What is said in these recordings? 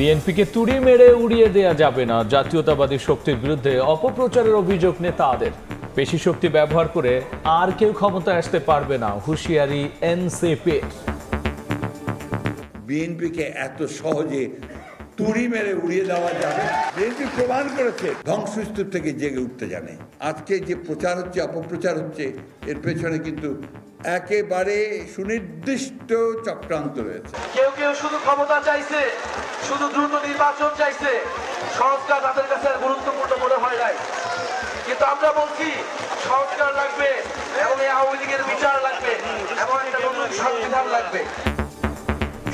বিএনপিকে তুড়ি মেরে উড়িয়ে দেয়া যাবে না, জাতীয়তাবাদী শক্তির বিরুদ্ধে অপপ্রচারের অভিযোগ নেতাদের। পেশি শক্তি ব্যবহার করে আর কেউ ক্ষমতায় আসতে পারবে না, হুঁশিয়ারি এনসিপি। বিএনপিকে এত সহজে তুড়ি মেরে উড়িয়ে দেওয়া যাবে। বিএনপি প্রমাণ করেছে ধ্বংসস্তূপ থেকে জেগে উঠতে জানে। আজকে যে প্রচার হচ্ছে, অপপ্রচার হচ্ছে, এর পেছনে কিন্তু একেবারে সুনির্দিষ্ট চক্রান্ত রয়েছে। কেউ কেউ শুধু ক্ষমতা চাইছে, শুধু দ্রুত নির্বাচন চাইছে, সংস্কার তাদের কাছে গুরুত্বপূর্ণ মনে হয় নাই। কিন্তু আমরা বলছি সংস্কার লাগবে এবং এই আওয়ামী লীগের বিচার লাগবে এবং একটা নতুন সংবিধান লাগবে।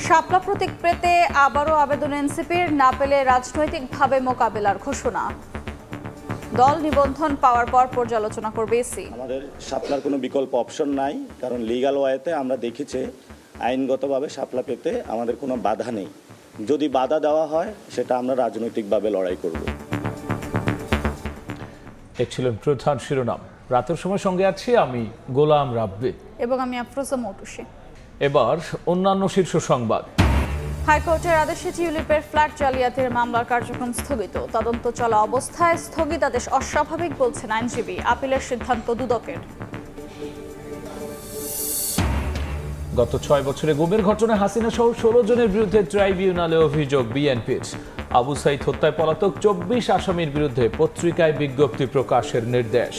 শাপলা প্রতীক পেতে আবারও আবেদন এনসিপির, না পেলে রাজনৈতিকভাবে মোকাবেলার ঘোষণা। দল নিবন্ধন পাওয়ার পর পর্যালোচনা করবে ইসি। আমাদের শাপলার কোনো বিকল্প অপশন নাই, কারণ লিগ্যাল ওয়েতে আমরা দেখেছি আইনগতভাবে শাপলা পেতে আমাদের কোনো বাধা নেই। যদি বাধা দেওয়া হয় সেটা আমরা রাজনৈতিকভাবে লড়াই করব। দেখছিলেন প্রধান শিরোনাম। রাতের সময় সঙ্গে আছি আমি গোলাম রাব্বি এবং আমি আফরোজা মৌটুসী। এবার অন্যান্য শীর্ষ সংবাদ। হাইকোর্টের আদেশে টিউলিপের ফ্ল্যাট জালিয়াতির মামলার কার্যক্রম স্থগিত। তদন্ত চলা অবস্থায় স্থগিতাদেশ অস্বাভাবিক বলছেন আইনজীবী। আপিলের সিদ্ধান্ত দুদকের। গত 6 বছরে গুমের ঘটনায় হাসিনা সহ 16 জনের বিরুদ্ধে ট্রাইব্যুনালে অভিযোগ বিএনপির। আবু সাইদ হত্যায় পলাতক 24 আসামির বিরুদ্ধে পত্রিকায় বিজ্ঞপ্তি প্রকাশের নির্দেশ।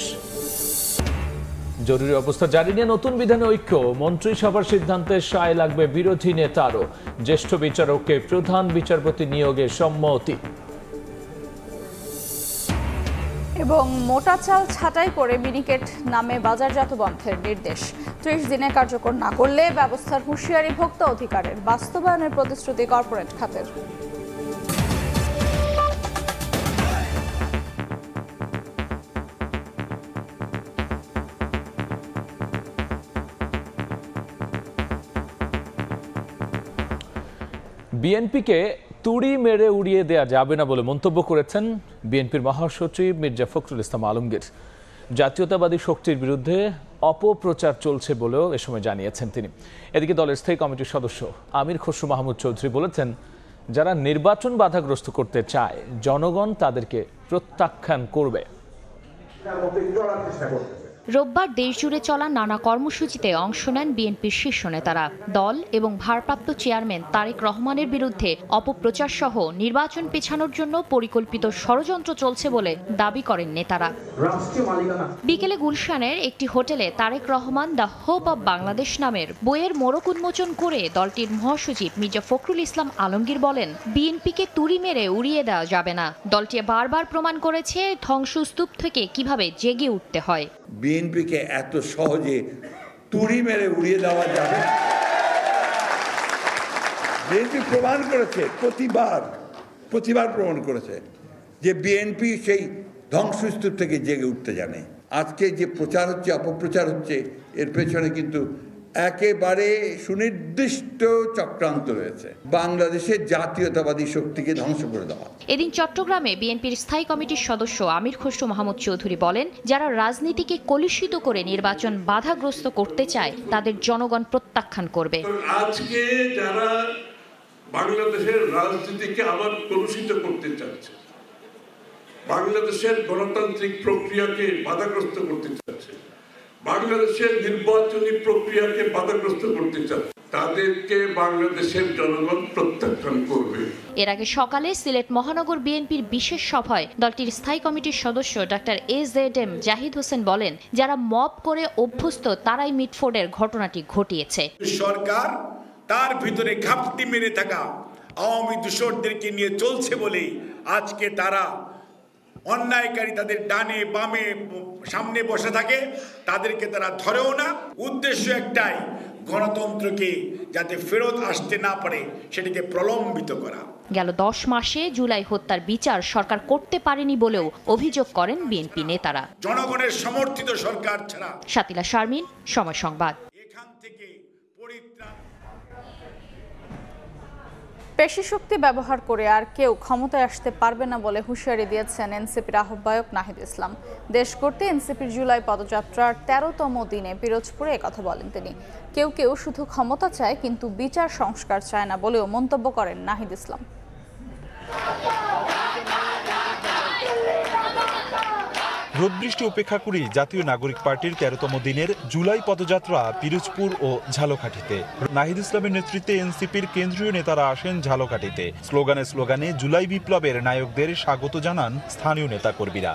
জরুরি অবস্থা জারি নিয়ে নতুন বিধানে ঐক্য, মন্ত্রিসভার সিদ্ধান্তে সায় লাগবে বিরোধী নেতারও। জ্যেষ্ঠ বিচারককে প্রধান বিচারপতি নিয়োগে সম্মতি। এবং মোটা চাল ছাঁটাই করে মিনিকেট নামে বাজারজাত বন্ধের নির্দেশ। 30 দিনে কার্যকর না করলে ব্যবস্থার হুঁশিয়ারি ভোক্তা অধিকারের। বাস্তবায়নের প্রতিশ্রুতি কর্পোরেট খাতের। বিএনপিকে তুড়ি মেরে উড়িয়ে দেয়া যাবে না বলে মন্তব্য করেছেন বিএনপির মহাসচিব মির্জা ফখরুল ইসলাম আলমগীর। জাতীয়তাবাদী শক্তির বিরুদ্ধে অপপ্রচার চলছে বলেও এ সময় জানিয়েছেন তিনি। এদিকে দলের স্থায়ী কমিটির সদস্য আমির খসরু মাহমুদ চৌধুরী বলেছেন, যারা নির্বাচন বাধাগ্রস্ত করতে চায় জনগণ তাদেরকে প্রত্যাখ্যান করবে। রোববার দেশজুড়ে চলা নানা কর্মসূচিতে অংশ নেন বিএনপির শীর্ষ নেতারা। দল এবং ভারপ্রাপ্ত চেয়ারম্যান তারেক রহমানের বিরুদ্ধে অপপ্রচার সহ নির্বাচন পেছানোর জন্য পরিকল্পিত ষড়যন্ত্র চলছে বলে দাবি করেন নেতারা। বিকেলে গুলশানের একটি হোটেলে Tarique Rahman the hope of Bangladesh নামের বইয়ের মোড়ক উন্মোচন করে দলটির মহাসচিব মির্জা ফখরুল ইসলাম আলমগীর বলেন, বিএনপিকে তুড়ি মেরে উড়িয়ে দেওয়া যাবে না। দলটি বারবার প্রমাণ করেছে ধ্বংসস্তূপ থেকে কিভাবে জেগে উঠতে হয়। বিএনপিকে এত সহজে তুড়ি মেরে উড়িয়ে দেওয়া যাবে। বিএনপি প্রমাণ করেছে, প্রতিবার প্রমাণ করেছে যে বিএনপি সেই ধ্বংসস্তূপ থেকে জেগে উঠতে জানে। আজকে যে প্রচার হচ্ছে, অপপ্রচার হচ্ছে, এর পেছনে কিন্তু একেবারে সুনির্দিষ্ট চক্রান্ত রয়েছে। বাংলাদেশের জাতীয়তাবাদী শক্তিকে ধ্বংস করে দেওয়া। এদিন চট্টগ্রামে বিএনপির স্থায়ী কমিটির সদস্য আমির খসরু মাহমুদ চৌধুরী বলেন, যারা রাজনীতিকে কলুষিত করে নির্বাচন বাধাগ্রস্ত করতে চায় তাদের জনগণ প্রত্যাখ্যান করবে। আজকে যারা বাংলাদেশের রাজনীতিকে আবার কলুষিত করতে চাচ্ছে, বাংলাদেশের গণতান্ত্রিক প্রক্রিয়াকে বাধাগ্রস্ত করতে চাচ্ছে, বাংলাদেশের নির্বাচনী প্রক্রিয়াকে বাধাগ্রস্ত করতে চাচ্ছে, তাদেরকে বাংলাদেশের জনগণ প্রত্যাখ্যান করবে। এর আগে সকালে সিলেট মহানগর বিএনপির বিশেষ সভায় দলটির স্থায়ী কমিটির সদস্য ডাক্তার AZM জাহিদ হোসেন বলেন, যারা মব করে অভ্যস্ত তারাই মিটফোর্ডের ঘটনাটি ঘটিয়েছে। সরকার তার ভিতরে ঘাপটি মেরে থাকা আওয়ামী দূষরদেরকে নিয়ে চলছে বলেই আজকে তারা অন্যায়কারী তাদের ডানে বামে সামনে বসে থাকে, তাদেরকে তারা ধরেও না। উদ্দেশ্য একটাই, গণতন্ত্রকে যাতে ফেরত আসতে না পারে সেটিকে প্রলম্বিত করা। গেল 10 মাসে জুলাই হত্যার বিচার সরকার করতে পারেনি বলেও অভিযোগ করেন বিএনপি নেতারা। জনগণের সমর্থিত সরকার ছাড়া। শাতিলা শারমিন, সময় সংবাদ। এখান থেকে পরিত্রাণ। পেশি শক্তি ব্যবহার করে আর কেউ ক্ষমতায় আসতে পারবে না বলে হুঁশিয়ারি দিয়েছেন এনসিপির আহ্বায়ক নাহিদ ইসলাম। দেশ করতে এনসিপির জুলাই পদযাত্রার 13তম দিনে পিরোজপুরে একথা বলেন তিনি। কেউ কেউ শুধু ক্ষমতা চায় কিন্তু বিচার সংস্কার চায় না বলেও মন্তব্য করেন নাহিদ ইসলাম। রোদবৃষ্টি উপেক্ষা করেই জাতীয় নাগরিক পার্টির 13তম দিনের জুলাই পদযাত্রা পিরোজপুর ও ঝালকাঠিতে। নাহিদ ইসলামের নেতৃত্বে এনসিপির কেন্দ্রীয় নেতারা আসেন ঝালকাঠিতে। স্লোগানে জুলাই বিপ্লবের নায়কদের স্বাগত জানান স্থানীয় নেতাকর্মীরা।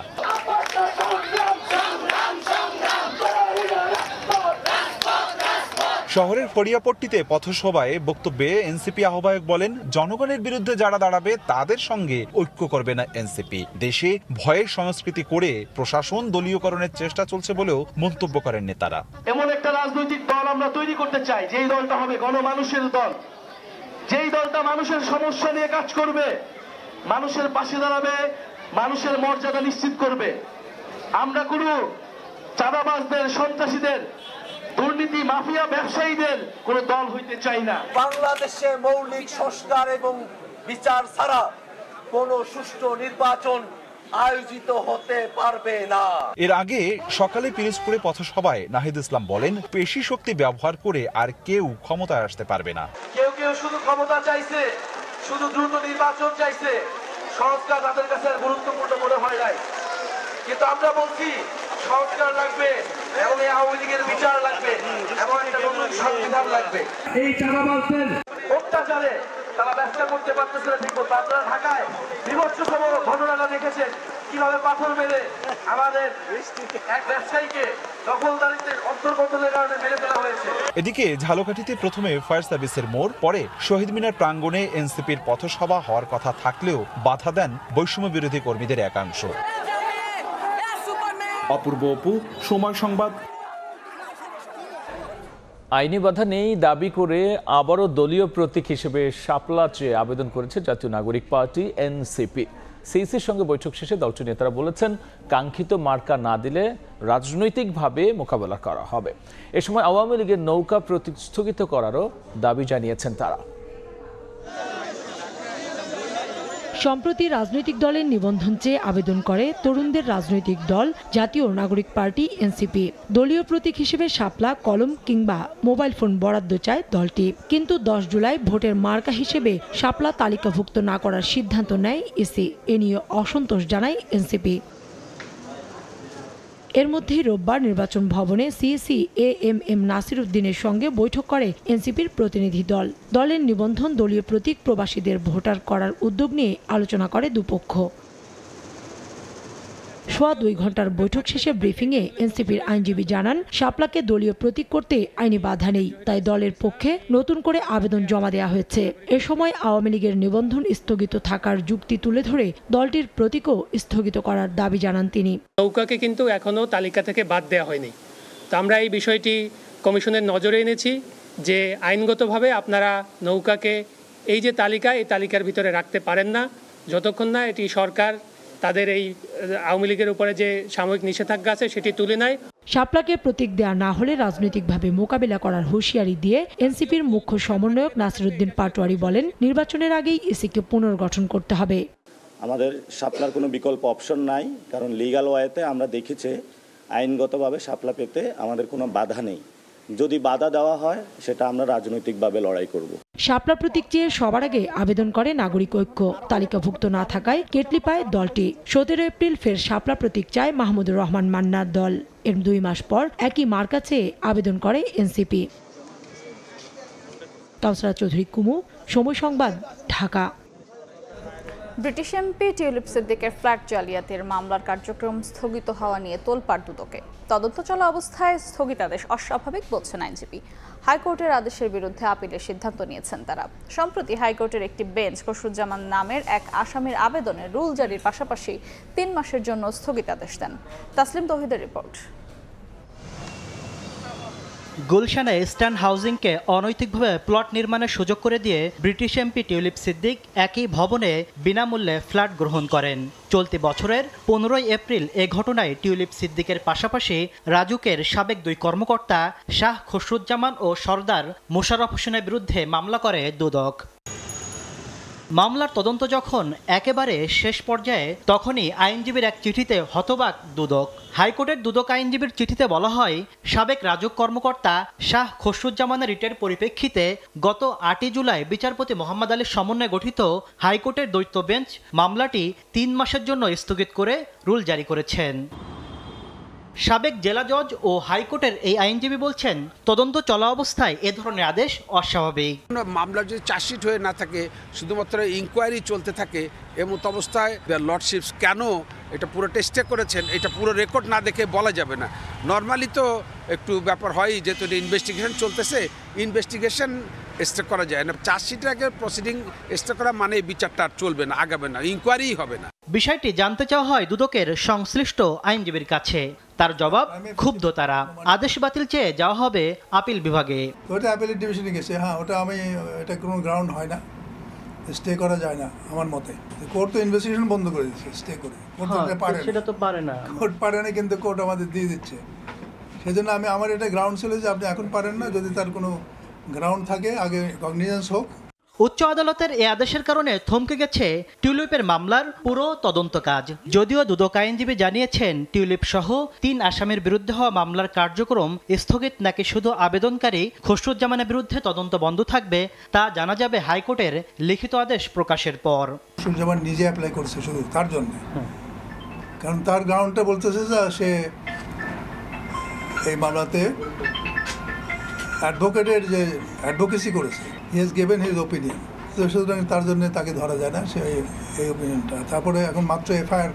শহরের ফড়িয়াপট্টিতে পথসভায় বক্তব্যে এনসিপি আহ্বায়ক বলেন, জনগণের বিরুদ্ধে যারা দাঁড়াবে তাদের সঙ্গে ঐক্য করবে না এনসিপি। দেশে ভয়ের সংস্কৃতি করে প্রশাসন দলীয়করণের চেষ্টা চলছে বলেও মন্তব্য করেন নেতারা। এমন একটা রাজনৈতিক দল আমরা তৈরি করতে চাই যেই দলটা হবে গণমানুষের দল, যেই দলটা মানুষের সমস্যা নিয়ে কাজ করবে, মানুষের পাশে দাঁড়াবে, মানুষের মর্যাদা নিশ্চিত করবে। আমরা কোনো চাঁদাবাজদের, সন্ত্রাসীদের, দুর্নীতি মাফিয়া ব্যবসায়ীদের কোন দল হইতে চাই না। বাংলাদেশে মৌলিক সংস্কার এবং বিচার ছাড়া কোন সুষ্ঠু নির্বাচন আয়োজিত হতে পারবে না। এর আগে সকালে পিরোজপুরে পথসভায় নাহিদ ইসলাম বলেন, পেশি শক্তি ব্যবহার করে আর কেউ ক্ষমতায় আসতে পারবে না। কেউ শুধু ক্ষমতা চাইছে, শুধু দ্রুত নির্বাচন চাইছে, সংস্কার তাদের কাছে গুরুত্বপূর্ণ মনে হয় নাই। কিন্তু আমরা বলছি সংস্কার লাগবে এবং এই আওয়ামী লীগের বিচার লাগবে এবং একটা নতুন সংবিধান লাগবে। এই চাঁদাবাজদের অত্যাচারে তারা ব্যবসা করতে পারতেছে না ঠিক মতো। আপনারা ঢাকায় বিভৎসতম ঘটনাটা দেখেছেন, কিভাবে পাথর মেরে আমাদের এক ব্যবসায়ীকে দখলদারিত্বের অন্তর্গতদের কারণে মেরে ফেলা হয়েছে। এদিকে ঝালকাঠিতে প্রথমে ফায়ার সার্ভিসের মোড়, পরে শহীদ মিনার প্রাঙ্গণে এনসিপির পথসভা হওয়ার কথা থাকলেও বাধা দেন বৈষম্য বিরোধী কর্মীদের একাংশ। অপূর্ব অপু, সময় সংবাদ। আইনি বাধা নেই দাবি করে আবারও দলীয় প্রতীক হিসেবে শাপলা চেয়ে আবেদন করেছে জাতীয় নাগরিক পার্টি এনসিপি। সিইসির সঙ্গে বৈঠক শেষে দলটির নেতারা বলেছেন, কাঙ্ক্ষিত মার্কা না দিলে রাজনৈতিকভাবে মোকাবেলা করা হবে। এ সময় আওয়ামী লীগের নৌকা প্রতীক স্থগিত করারও দাবি জানিয়েছেন তারা। সম্প্রতি রাজনৈতিক দলের নিবন্ধন চেয়ে আবেদন করে তরুণদের রাজনৈতিক দল জাতীয় নাগরিক পার্টি এনসিপি। দলীয় প্রতীক হিসেবে শাপলা, কলম কিংবা মোবাইল ফোন বরাদ্দ চায় দলটি। কিন্তু 10 জুলাই ভোটের মার্কা হিসেবে শাপলা তালিকাভুক্ত না করার সিদ্ধান্ত নেয় ইসি। এ নিয়ে অসন্তোষ জানায় এনসিপি। এর মধ্যেই রোববার নির্বাচন ভবনে সিইসি এএমএম নাসির উদ্দিনের সঙ্গে বৈঠক করে এনসিপির প্রতিনিধি দল। দলের নিবন্ধন দলীয় প্রতীক প্রবাসীদের ভোটার করার উদ্যোগ নিয়ে আলোচনা করে দুপক্ষ। সোয়া 2 ঘন্টার বৈঠক শেষে ব্রিফিংয়ে এনসিপির আইনজীবী জানান, শাপলাকে দলীয় প্রতীক করতে আইনি বাধা নেই, তাই দলের পক্ষে নতুন করে আবেদন জমা দেওয়া হয়েছে। এ সময় আওয়ামী লীগের নিবন্ধন স্থগিত থাকার যুক্তি তুলে ধরে দলটির প্রতীকও স্থগিত করার দাবি জানান তিনি। নৌকাকে কিন্তু এখনো তালিকা থেকে বাদ দেওয়া হয়নি। তো আমরা এই বিষয়টি কমিশনের নজরে এনেছি যে আইনগতভাবে আপনারা নৌকাকে এই যে তালিকা, এই তালিকার ভিতরে রাখতে পারেন না যতক্ষণ না এটি সরকার তাদের এই আওয়ামী লীগের উপরে যে সাময়িক নিষেধাজ্ঞা আছে সেটি তুলে নেয়। শাপলাকে প্রতীক দেয়া না হলে রাজনৈতিকভাবে মোকাবিলা করার হুঁশিয়ারি দিয়ে এনসিপির মুখ্য সমন্বয়ক নাসির উদ্দিন পাটোয়ারি বলেন, নির্বাচনের আগেই ইসিকে পুনর্গঠন করতে হবে। আমাদের শাপলার কোনো বিকল্প অপশন নাই, কারণ লিগ্যাল ওয়েতে আমরা দেখেছি আইনগতভাবে শাপলা পেতে আমাদের কোনো বাধা নেই। যদি বাধা দেওয়া হয় সেটা আমরা রাজনৈতিকভাবে লড়াই করব। শাপলা প্রতীক চেয়ে সবার আগে আবেদন করে নাগরিক ঐক্য। তালিকাভুক্ত না থাকায় কেটলি পায় দলটি। 17 এপ্রিল ফের শাপলা প্রতীক চায় মাহমুদুর রহমান মান্নার দল। এর 2 মাস পর একই মার্কা চেয়ে আবেদন করে এনসিপি। কাউসারা চৌধুরী কুমু, সময় সংবাদ, ঢাকা। ব্রিটিশ এমপি টিউলিপ সিদ্দিকের ফ্ল্যাট জালিয়াতির মামলার কার্যক্রম স্থগিত হওয়া নিয়ে তোলপাড় দুদকে। তদন্ত চলা অবস্থায় স্থগিতাদেশ অস্বাভাবিক বলছেন আইনজীবী। হাইকোর্টের আদেশের বিরুদ্ধে আপিলের সিদ্ধান্ত নিয়েছেন তারা। সম্প্রতি হাইকোর্টের একটি বেঞ্চ খসরুজ্জামান নামের এক আসামির আবেদনে রুল জারির পাশাপাশি 3 মাসের জন্য স্থগিতাদেশ দেন। তাসলিম তৌহিদের রিপোর্ট। গুলশানে ইস্টার্ন হাউজিংকে অনৈতিকভাবে প্লট নির্মাণের সুযোগ করে দিয়ে ব্রিটিশ এমপি টিউলিপ সিদ্দিক একই ভবনে বিনামূল্যে ফ্ল্যাট গ্রহণ করেন। চলতি বছরের 15 এপ্রিল এ ঘটনায় টিউলিপ সিদ্দিকের পাশাপাশি রাজুকের সাবেক 2 কর্মকর্তা শাহ খসরুজ্জামান ও সরদার মোশাররফ হোসেনের বিরুদ্ধে মামলা করে দুদক। মামলার তদন্ত যখন একেবারে শেষ পর্যায়ে তখনই আইনজীবীর এক চিঠিতে হতবাক দুদক। হাইকোর্টের দুদক আইনজীবীর চিঠিতে বলা হয়, সাবেক রাজুক কর্মকর্তা শাহ খসরুজ্জামানের রিটের পরিপ্রেক্ষিতে গত 8 জুলাই বিচারপতি মোহাম্মদ আলীর সমন্বয়ে গঠিত হাইকোর্টের দ্বৈত বেঞ্চ মামলাটি 3 মাসের জন্য স্থগিত করে রুল জারি করেছেন। সাবেক জেলা জজ ও হাইকোর্টের এই আইনজীবী বলছেন, তদন্ত চলা অবস্থায় এ ধরনের আদেশ অস্বাভাবিক। মামলার যদি চার্জশিট হয়ে না থাকে, শুধুমাত্র ইনকোয়ারি চলতে থাকে, এমত অবস্থায় লর্ডশিপস কেন এটা পুরো টেস্টে করেছেন এটা পুরো রেকর্ড না দেখে বলা যাবে না। নর্মালি তো একটু ব্যাপার হয়, যেহেতু ইনভেস্টিগেশন চলতেছে, ইনভেস্টিগেশন স্টে করা যায় না। চার্জশিটের আগে প্রসিডিং স্টে করা মানে বিচারটা আর চলবে না, আগাবে না, ইনকোয়ারিই হবে না। বিষয়টি জানতে চাওয়া হয় দুদকের সংশ্লিষ্ট আইনজীবীর কাছে। তার জবাব, ক্ষুব্ধ তারা। আদেশ বাতিল চেয়ে যাওয়া হবে আপিল বিভাগে। ওটা অ্যাপিলেট ডিভিশনে গেছে। হ্যাঁ, ওটা এটা কোনো গ্রাউন্ড হয় না, স্টে করা যায় না আমার মতে। কোর্ট তো ইনভেস্টিগেশন বন্ধ করে দিচ্ছে স্টে করে। কোর্ট সেটা তো পারে না, কোর্ট পারে না, কিন্তু কোর্ট আমাদের দিয়ে দিচ্ছে। সেজন্য আমার এটা গ্রাউন্ড ছিল যে আপনি এখন পারেন না, যদি তার কোনো গ্রাউন্ড থাকে আগে কগনিজেন্স হোক। উচ্চ আদালতের এই আদেশের কারণে থমকে গেছে টিউলিপের মামলার পুরো তদন্ত কাজ। যদিও দুদক আইনজীবী জানিয়েছেন, টিউলিপ সহ 3 আসামির বিরুদ্ধে হওয়া মামলার কার্যক্রম স্থগিত নাকি শুধু আবেদনকারী খসরুজ্জামানের বিরুদ্ধে তদন্ত বন্ধ থাকবে তা জানা যাবে হাইকোর্টের লিখিত আদেশ প্রকাশের পর। খসরুজ্জামান নিজে অ্যাপ্লাই করছে শুধু তার জন্য, কারণ তার গ্রাউন্ডটা বলতেছে যে সে এই মামলাতে অ্যাডভোকেটের যে অ্যাডভোকেসি করেছে, he has given his opinion, তো সুতরাং তার জন্য তাকে ধরা যায় না সে এই ওপিনিয়নটা। তারপরে এখন মাত্র এফআইআর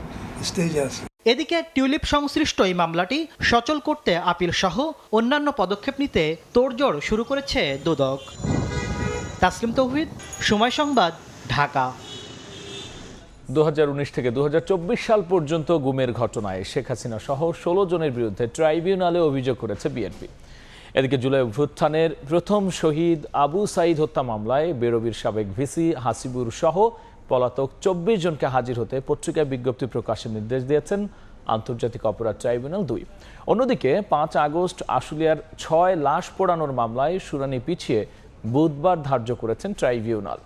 স্টেজে আছে। এদিকে টিউলিপ সংশ্লিষ্ট এই মামলাটি সচল করতে আপিল সহ অন্যান্য পদক্ষেপ নিতে তোড়জোড় শুরু করেছে দুদক। তাসলিম তৌহিদ, সময় সংবাদ, ঢাকা। 2019 থেকে 2024 সাল পর্যন্ত গুমের ঘটনায় শেখ হাসিনা সহ 16 জনের বিরুদ্ধে ট্রাইব্যুনালে অভিযোগ করেছে বিএনপি। এদিকে জুলাই অভ্যুত্থানের প্রথম শহীদ আবু সাঈদ হত্যা মামলায় বেরবির সাবেক ভিসি হাসিবুর সহ পলাতক 24 জনকে হাজির হতে পত্রিকায় বিজ্ঞপ্তি প্রকাশের নির্দেশ দিয়েছেন আন্তর্জাতিক অপরাধ ট্রাইব্যুনাল 2। অন্যদিকে 5 আগস্ট আশুলিয়ার 6 লাশ পোড়ানোর মামলায় শুনানি পিছিয়ে বুধবার ধার্য করেছেন ট্রাইব্যুনাল।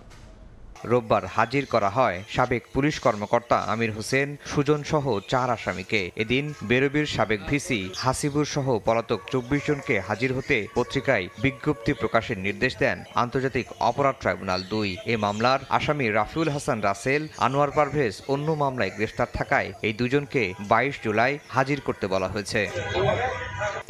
রোববার হাজির করা হয় সাবেক পুলিশ কর্মকর্তা আমির হোসেন সুজন সহ 4 আসামিকে। এদিন বেরবির সাবেক ভিসি হাসিবুর সহ পলাতক 24 জনকে হাজির হতে পত্রিকায় বিজ্ঞপ্তি প্রকাশের নির্দেশ দেন আন্তর্জাতিক অপরাধ ট্রাইব্যুনাল 2। এ মামলার আসামি রাফিউল হাসান রাসেল, আনোয়ার পারভেজ অন্য মামলায় গ্রেফতার থাকায় এই দুজনকে 22 জুলাই হাজির করতে বলা হয়েছে।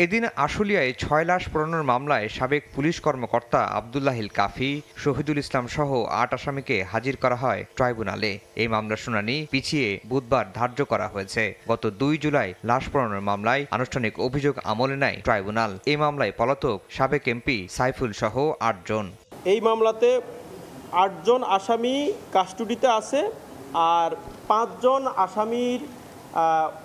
এদিন আশুলিয়ায় 6 লাশ পোড়ানোর মামলায় সাবেক পুলিশ কর্মকর্তা আব্দুল্লাহিল কাফি, শহীদুল ইসলাম সহ 8 আসামিকে হাজির করা হয় ট্রাইব্যুনালে। এই মামলার শুনানি পিছিয়ে বুধবার ধার্য করা হয়েছে। গত 2 জুলাই লাশ পোড়ানোর মামলায় আনুষ্ঠানিক অভিযোগ আমলে নেয় ট্রাইব্যুনাল। এই মামলায় পলাতক সাবেক এমপি সাইফুল সহ 8 জন। এই মামলাতে 8 জন আসামি কাস্টডিতে আছে, আর 5 জন আসামির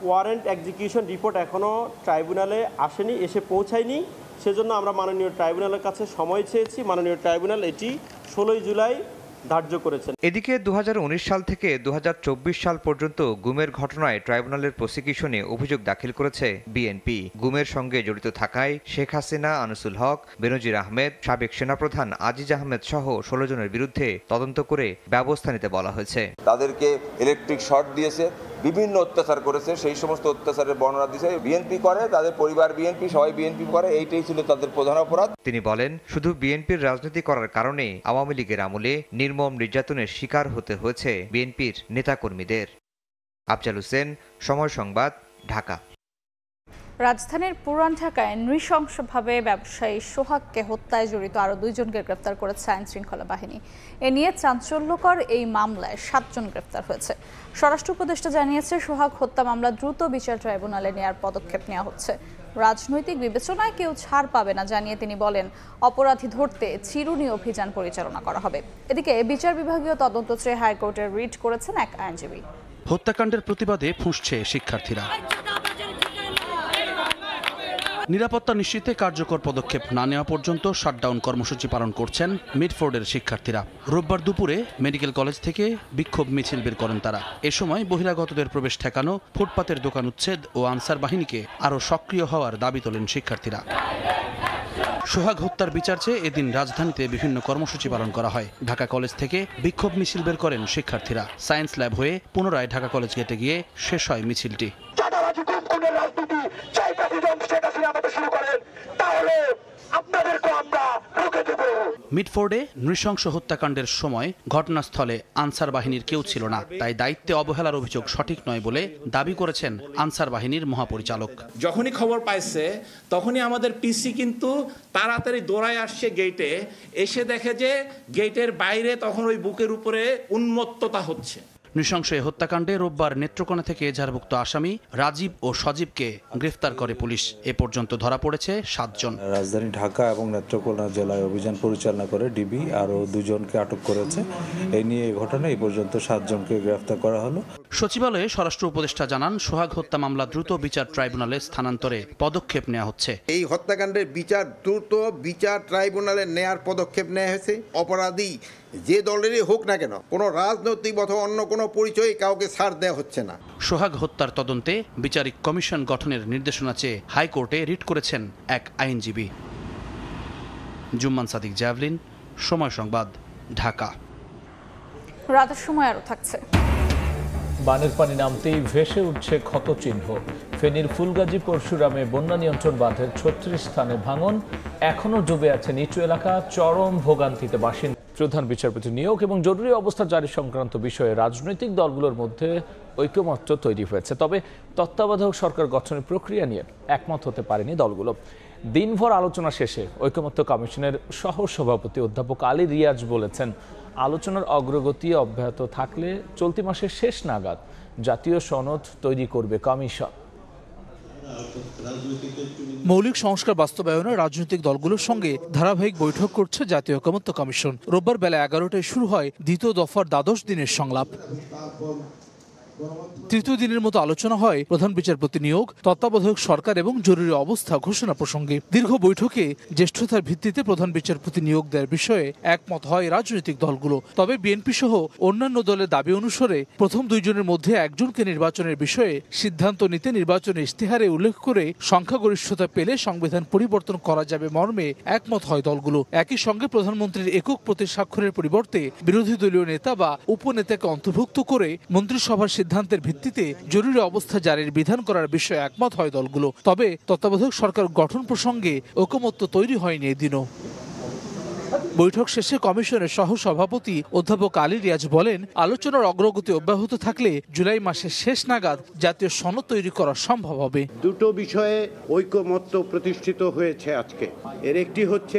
ওয়ারেন্ট এক্সিকিউশন রিপোর্ট এখনও ট্রাইব্যুনালে আসেনি, এসে পৌঁছায়নি। সেজন্য আমরা মাননীয় ট্রাইব্যুনালের কাছে সময় চেয়েছি। মাননীয় ট্রাইব্যুনাল এটি 16 জুলাই ধার্য করেছেন। এদিকে 2019 সাল থেকে 2024 সাল পর্যন্ত গুমের ঘটনায় ট্রাইব্যুনালের প্রসিকিউশনে অভিযোগ দাখিল করেছে বিএনপি। গুমের সঙ্গে জড়িত থাকায় শেখ হাসিনা, আনিসুল হক, বেনজির আহমেদ, সাবেক সেনাপ্রধান আজিজ আহমেদ সহ 16 জনের বিরুদ্ধে তদন্ত করে ব্যবস্থা নিতে বলা হয়েছে। তাদেরকে ইলেকট্রিক শর্ট দিয়েছে, বিভিন্ন অত্যাচার করেছে, সেই সমস্ত অত্যাচারের বর্ণনা দিয়েছে। বিএনপি করে, তাদের পরিবার বিএনপি, সবাই বিএনপি করে, এইটাই ছিল তাদের প্রধান অপরাধ। তিনি বলেন, শুধু বিএনপির রাজনীতি করার কারণে আওয়ামী লীগের আমলে নির্মম নির্যাতনের শিকার হতে হয়েছে বিএনপির নেতাকর্মীদের। আফজাল হোসেন, সময় সংবাদ, ঢাকা। রাজধানীর পুরান ঢাকায় নৃশংসভাবে ব্যবসায়ী সোহাগকে হত্যায় জড়িত আরও 2 জনকে গ্রেপ্তার করেছে আইন শৃঙ্খলা বাহিনী। এ নিয়ে চাঞ্চল্যকর এই মামলায় 7 জন গ্রেপ্তার হয়েছে। স্বরাষ্ট্র উপদেষ্টা জানিয়েছে, সোহাগ হত্যা মামলা দ্রুত বিচার ট্রাইব্যুনালে নেওয়ার পদক্ষেপ নেওয়া হচ্ছে। রাজনৈতিক বিবেচনায় কেউ ছাড় পাবে না জানিয়ে তিনি বলেন, অপরাধী ধরতে চিরুনি অভিযান পরিচালনা করা হবে। এদিকে বিচার বিভাগীয় তদন্ত চেয়ে হাইকোর্টের রিট করেছেন এক আইনজীবী। হত্যাকাণ্ডের প্রতিবাদে ফুঁসছে শিক্ষার্থীরা। নিরাপত্তা নিশ্চিতে কার্যকর পদক্ষেপ না নেওয়া পর্যন্ত শাটডাউন কর্মসূচি পালন করছেন মিডফোর্ডের শিক্ষার্থীরা। রোববার দুপুরে মেডিকেল কলেজ থেকে বিক্ষোভ মিছিল বের করেন তারা। এ সময় বহিরাগতদের প্রবেশ ঠেকানো, ফুটপাতের দোকান উচ্ছেদ ও আনসার বাহিনীকে আরও সক্রিয় হওয়ার দাবি তোলেন শিক্ষার্থীরা। সোহাগ হত্যার বিচার চেয়ে এদিন রাজধানীতে বিভিন্ন কর্মসূচি পালন করা হয়। ঢাকা কলেজ থেকে বিক্ষোভ মিছিল বের করেন শিক্ষার্থীরা। সায়েন্স ল্যাব হয়ে পুনরায় ঢাকা কলেজ গেটে গিয়ে শেষ হয় মিছিলটি। যদি খুনের রাজনীতি চাই প্রেসিডেন্ট শেখ হাসিনা আমাদের শুরু করেন, তাহলে আপনাদেরকে আমরা রুখে দেব। মিডফোর্ডে নৃশংস হত্যাকাণ্ডের সময় ঘটনাস্থলে আনসার বাহিনীর কেউ ছিল না, তাই দায়িত্বে অবহেলার অভিযোগ সঠিক নয় বলে দাবি করেছেন আনসার বাহিনীর মহাপরিচালক। যখনই খবর পাইছে তখনই আমাদের পিসি কিন্তু তাড়াতাড়ি দৌড়ায় আসছে গেটে, এসে দেখে যে গেটের বাইরে তখন ওই বুকের উপরে উন্মত্ততা হচ্ছে। নৃশংস এই হত্যাকাণ্ডে রোববার নেত্রকোনা থেকে এজাহারভুক্ত আসামি রাজীব ও সজীবকে গ্রেফতার করে পুলিশ। এ পর্যন্ত ধরা পড়েছে 7 জন। রাজধানী ঢাকা এবং নেত্রকোনা জেলায় অভিযান পরিচালনা করে ডিবি আরও 2 জনকে আটক করেছে। এই নিয়ে এই ঘটনায় এই পর্যন্ত 7 জনকে গ্রেফতার করা হলো। সচিবালয়ে স্বরাষ্ট্র উপদেষ্টা জানান, সোহাগ হত্যা মামলা দ্রুত বিচার ট্রাইব্যুনালে স্থানান্তরে পদক্ষেপ নেওয়া হচ্ছে। এই হত্যাকাণ্ডের বিচার দ্রুত বিচার ট্রাইব্যুনালে নেয়ার পদক্ষেপ নেওয়া হয়েছে। অপরাধী যে দলেরই হোক না কেন, কোনো রাজনৈতিক অথবা অন্য কোনো পরিচয়ে কাউকে ছাড় দেওয়া হচ্ছে না। সোহাগ হত্যার তদন্তে বিচারিক কমিশন গঠনের নির্দেশনা চেয়ে হাইকোর্টে রিট করেছেন এক আইনজীবী। জুম্মান সাদিক জ্যাভলিন, সময় সংবাদ, ঢাকা। রাতের সময় আরও থাকছে। বানের পানি নামতেই ভেসে উঠছে ক্ষতচিহ্ন। ফেনীর ফুলগাজী পরশুরামে বন্যা নিয়ন্ত্রণ বাঁধের 36 স্থানে ভাঙন, এখনও ডুবে আছে নিচু এলাকা, চরম ভোগান্তিতে বাসিন্দা। প্রধান বিচারপতি নিয়োগ এবং জরুরি অবস্থা জারি সংক্রান্ত বিষয়ে রাজনৈতিক দলগুলোর মধ্যে ঐকমত্য তৈরি হয়েছে, তবে তত্ত্বাবধায়ক সরকার গঠনের প্রক্রিয়া নিয়ে একমত হতে পারেনি দলগুলো। দিনভর আলোচনা শেষে ঐকমত্য কমিশনের সহ সভাপতি অধ্যাপক আলী রিয়াজ বলেছেন, আলোচনার অগ্রগতি অব্যাহত থাকলে চলতি মাসের শেষ নাগাদ জাতীয় সনদ তৈরি করবে কমিশন। মৌলিক সংস্কার বাস্তবায়নে রাজনৈতিক দলগুলোর সঙ্গে ধারাবাহিক বৈঠক করছে জাতীয় ঐকমত্য কমিশন। রোববার বেলা 11টায় শুরু হয় দ্বিতীয় দফার 12 দিনের সংলাপ। তৃতীয় দিনের মতো আলোচনা হয় প্রধান বিচারপতি নিয়োগ, তত্ত্বাবধায়ক সরকার এবং জরুরি অবস্থা ঘোষণা প্রসঙ্গে। দীর্ঘ বৈঠকে জ্যেষ্ঠতার ভিত্তিতে প্রধান বিচারপতি নিয়োগ দেওয়ার বিষয়ে একমত হয় রাজনৈতিক দলগুলো। তবে বিএনপি সহ অন্যান্য দলের দাবি অনুসারে প্রথম 2 জনের মধ্যে একজনকে নির্বাচনের বিষয়ে সিদ্ধান্ত নিতে নির্বাচনের ইশতেহারে উল্লেখ করে সংখ্যাগরিষ্ঠতা পেলে সংবিধান পরিবর্তন করা যাবে মর্মে একমত হয় দলগুলো। একই সঙ্গে প্রধানমন্ত্রীর একক প্রতি স্বাক্ষরের পরিবর্তে বিরোধী দলীয় নেতা বা উপনেতাকে অন্তর্ভুক্ত করে মন্ত্রিসভার সিদ্ধান্তের ভিত্তিতে জরুরি অবস্থা জারির বিধান করার বিষয়ে একমত হয় দলগুলো। তবে তত্ত্বাবধায়ক সরকার গঠন প্রসঙ্গে ঐকমত্য তৈরি হয়নি এদিনও। বৈঠক শেষে কমিশনের সহ সভাপতি অধ্যাপক আলী রিয়াজ বলেন, আলোচনার অগ্রগতি অব্যাহত থাকলে জুলাই মাসের শেষ নাগাদ জাতীয় সনদ তৈরি করা সম্ভব হবে। দুটো বিষয়ে ঐকমত্য প্রতিষ্ঠিত হয়েছে আজকে। এর একটি হচ্ছে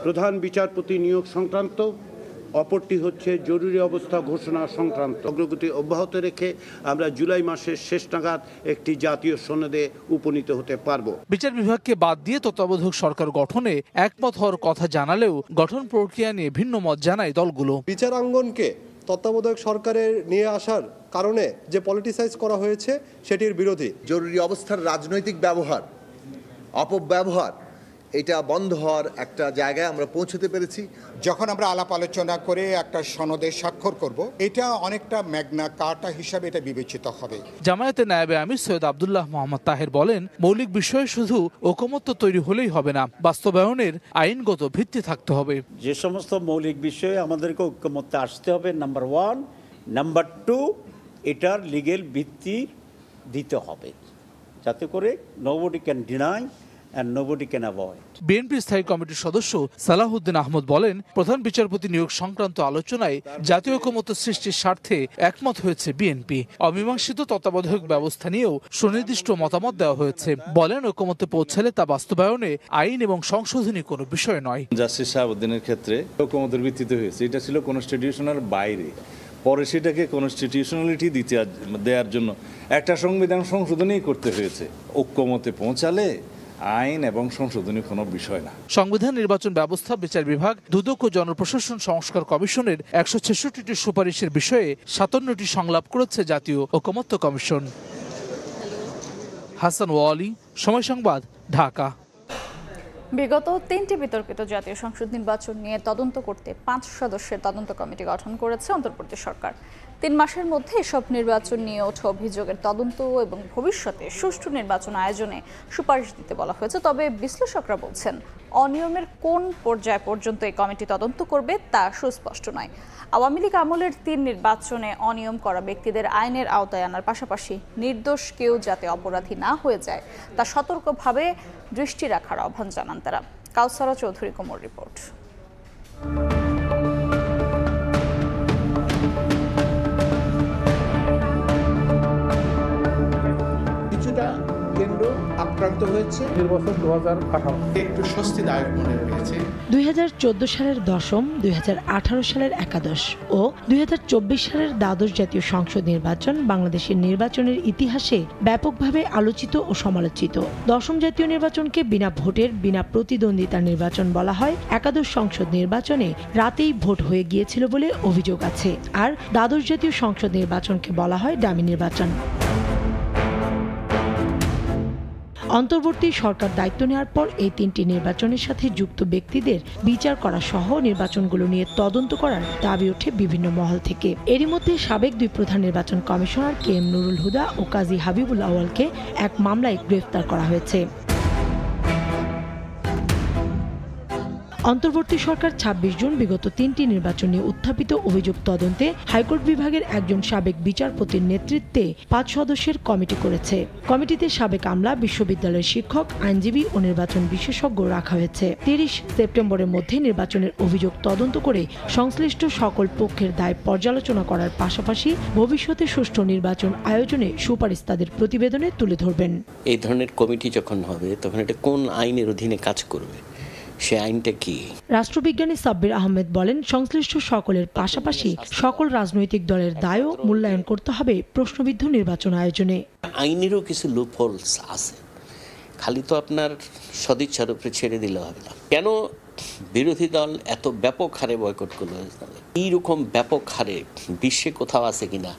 প্রধান বিচারপতি নিয়োগ সংক্রান্ত, অপরটি হচ্ছে জরুরি অবস্থা ঘোষণা সংক্রান্ত। অগ্রগতি অব্যাহত রেখে আমরা জুলাই মাসের শেষ নাগাদ একটি জাতীয় সনদে উপনীত হতে পারব। বিচার বিভাগকে বাদ দিয়ে তত্ত্বাবধায়ক সরকার গঠনে একমত হওয়ার কথা জানালেও গঠন প্রক্রিয়া নিয়ে ভিন্ন মত জানায় দলগুলো। বিচারাঙ্গনকে তত্ত্বাবধায়ক সরকারের নিয়ে আসার কারণে যে পলিটিসাইজ করা হয়েছে সেটির বিরোধী। জরুরি অবস্থার রাজনৈতিক ব্যবহার, অপব্যবহার, এটা বন্ধ হওয়ার একটা জায়গায় আমরা পৌঁছতে পেরেছি। যখন আমরা আলাপ আলোচনা করে একটা সনদে স্বাক্ষর করব, এটা অনেকটা ম্যাগনা কার্টা হিসাবে এটা বিবেচিত হবে। জামায়াতের নায়েবে আমির সৈয়দ আব্দুল্লাহ মোহাম্মদ তাহের বলেন, মৌলিক বিষয়ে শুধু ঐকমত্য তৈরি হলেই হবে না, বাস্তবায়নের আইনগত ভিত্তি থাকতে হবে। যে সমস্ত মৌলিক বিষয়ে আমাদেরকে ঐকমত্যে আসতে হবে, নাম্বার 1, নাম্বার 2, এটার লিগেল ভিত্তি দিতে হবে, যাতে করে nobody can deny and nobody can avoid. BNP স্থায়ী কমিটির সদস্য সালাহউদ্দিন আহমদ বলেন, প্রধান বিচারপতি নিয়োগ সংক্রান্ত আলোচনায় জাতীয় ঐকমত্য সৃষ্টির স্বার্থে একমত হয়েছে বিএনপি। অমীমাংসিত তত্ত্বাবধায়ক ব্যবস্থা নিয়েও সুনির্দিষ্ট মতামত দেওয়া হয়েছে। বলেন, ঐকমত্যে পৌঁছালে তা বাস্তবায়নে আইন এবং সংশোধনী কোনো বিষয় নয়। জাস্টিস শাহাবুদ্দিনের ক্ষেত্রে ঐকমত্যের ভিত্তিতে হয়েছে, এটা ছিল কনস্টিটিউশনের বাইরে, পরে সেটাকে কনস্টিটিউশনালিটি দেওয়ার জন্য একটা সংবিধান সংশোধনী করতে হয়েছে। ঐকমত্যে পৌঁছালে আইন এবং সংশোধনী কোনো বিষয় না। সংবিধান, নির্বাচন ব্যবস্থা, বিচার বিভাগ, দুদক ও জনপ্রশাসন সংস্কার কমিশনের 166টি সুপারিশের বিষয়ে 57টি সংলাপ করেছে জাতীয় ঐকমত্য কমিশন। হাসান ওয়ালি, সময় সংবাদ, ঢাকা। বিগত 3টি বিতর্কিত জাতীয় সংসদ নির্বাচন নিয়ে তদন্ত করতে 5 সদস্যের তদন্ত কমিটি গঠন করেছে অন্তর্বর্তী সরকার। 3 মাসের মধ্যে এসব নির্বাচন নিয়ে ওঠা অভিযোগের তদন্ত এবং ভবিষ্যতে সুষ্ঠু নির্বাচন আয়োজনে সুপারিশ দিতে বলা হয়েছে। তবে বিশ্লেষকরা বলছেন, অনিয়মের কোন পর্যায় পর্যন্ত এই কমিটি তদন্ত করবে তা সুস্পষ্ট নয়। আওয়ামী লীগ আমলের ৩ নির্বাচনে অনিয়ম করা ব্যক্তিদের আইনের আওতায় আনার পাশাপাশি নির্দোষ কেউ যাতে অপরাধী না হয়ে যায় তা সতর্কভাবে দৃষ্টি রাখার আহ্বান জানান তারা। কাউসারা চৌধুরী কোমর রিপোর্ট। কিছুটা কেন্দ্র আক্রান্ত হয়েছে। নির্বাচন 2018 একটু স্বস্তিদায়ক মনে হয়েছে। 2014 সালের 10ম, 2018 সালের 11 ও 2024 সালের দ্বাদশ জাতীয় সংসদ নির্বাচন বাংলাদেশের নির্বাচনের ইতিহাসে ব্যাপকভাবে আলোচিত ও সমালোচিত। 10ম জাতীয় নির্বাচনকে বিনা ভোটের বিনা প্রতিদ্বন্দ্বিতার নির্বাচন বলা হয়। একাদশ সংসদ নির্বাচনে রাতেই ভোট হয়ে গিয়েছিল বলে অভিযোগ আছে। আর দ্বাদশ জাতীয় সংসদ নির্বাচনকে বলা হয় ডামি নির্বাচন। অন্তর্বর্তী সরকার দায়িত্ব নেওয়ার পর এই 3টি নির্বাচনের সাথে যুক্ত ব্যক্তিদের বিচার করা সহ নির্বাচনগুলো নিয়ে তদন্ত করার দাবি ওঠে বিভিন্ন মহল থেকে। এরই মধ্যে সাবেক 2 প্রধান নির্বাচন কমিশনার KM নুরুল হুদা ও কাজী হাবিবুল আউয়ালকে এক মামলায় গ্রেফতার করা হয়েছে। অন্তর্বর্তী সরকার 26 জুন বিগত 3টি নির্বাচন নিয়ে উত্থাপিত অভিযোগ তদন্তে হাইকোর্ট বিভাগের একজন সাবেক বিচারপতির নেতৃত্বে 5 সদস্যের কমিটি করেছে। কমিটিতে সাবেক আমলা, বিশ্ববিদ্যালয়ের শিক্ষক, আইনজীবী ও নির্বাচন বিশেষজ্ঞ রাখা হয়েছে। 30 সেপ্টেম্বরের মধ্যে নির্বাচনের অভিযোগ তদন্ত করে সংশ্লিষ্ট সকল পক্ষের দায় পর্যালোচনা করার পাশাপাশি ভবিষ্যতে সুষ্ঠু নির্বাচন আয়োজনে সুপারিশ তাদের প্রতিবেদনে তুলে ধরবেন। এই ধরনের কমিটি যখন হবে তখন এটা কোন আইনের অধীনে কাজ করবে, সে আইনটা কি? রাষ্ট্রবিজ্ঞানী সাব্বির আহমেদ বলেন, সংশ্লিষ্ট সকলের পাশাপাশি সকল রাজনৈতিক দলের দায়ও মূল্যায়ন করতে হবে প্রশ্নবিদ্ধ নির্বাচন আয়োজনে। আইনেরও কিছু লুপহোলস আছে, খালি তো আপনার সদিচ্ছার উপরে ছেড়ে দিলে হবে না। কেন বিরোধী দল এত ব্যাপক হারে বয়কট করলো? এইরকম ব্যাপক হারে বিশ্বে কোথাও আছে কিনা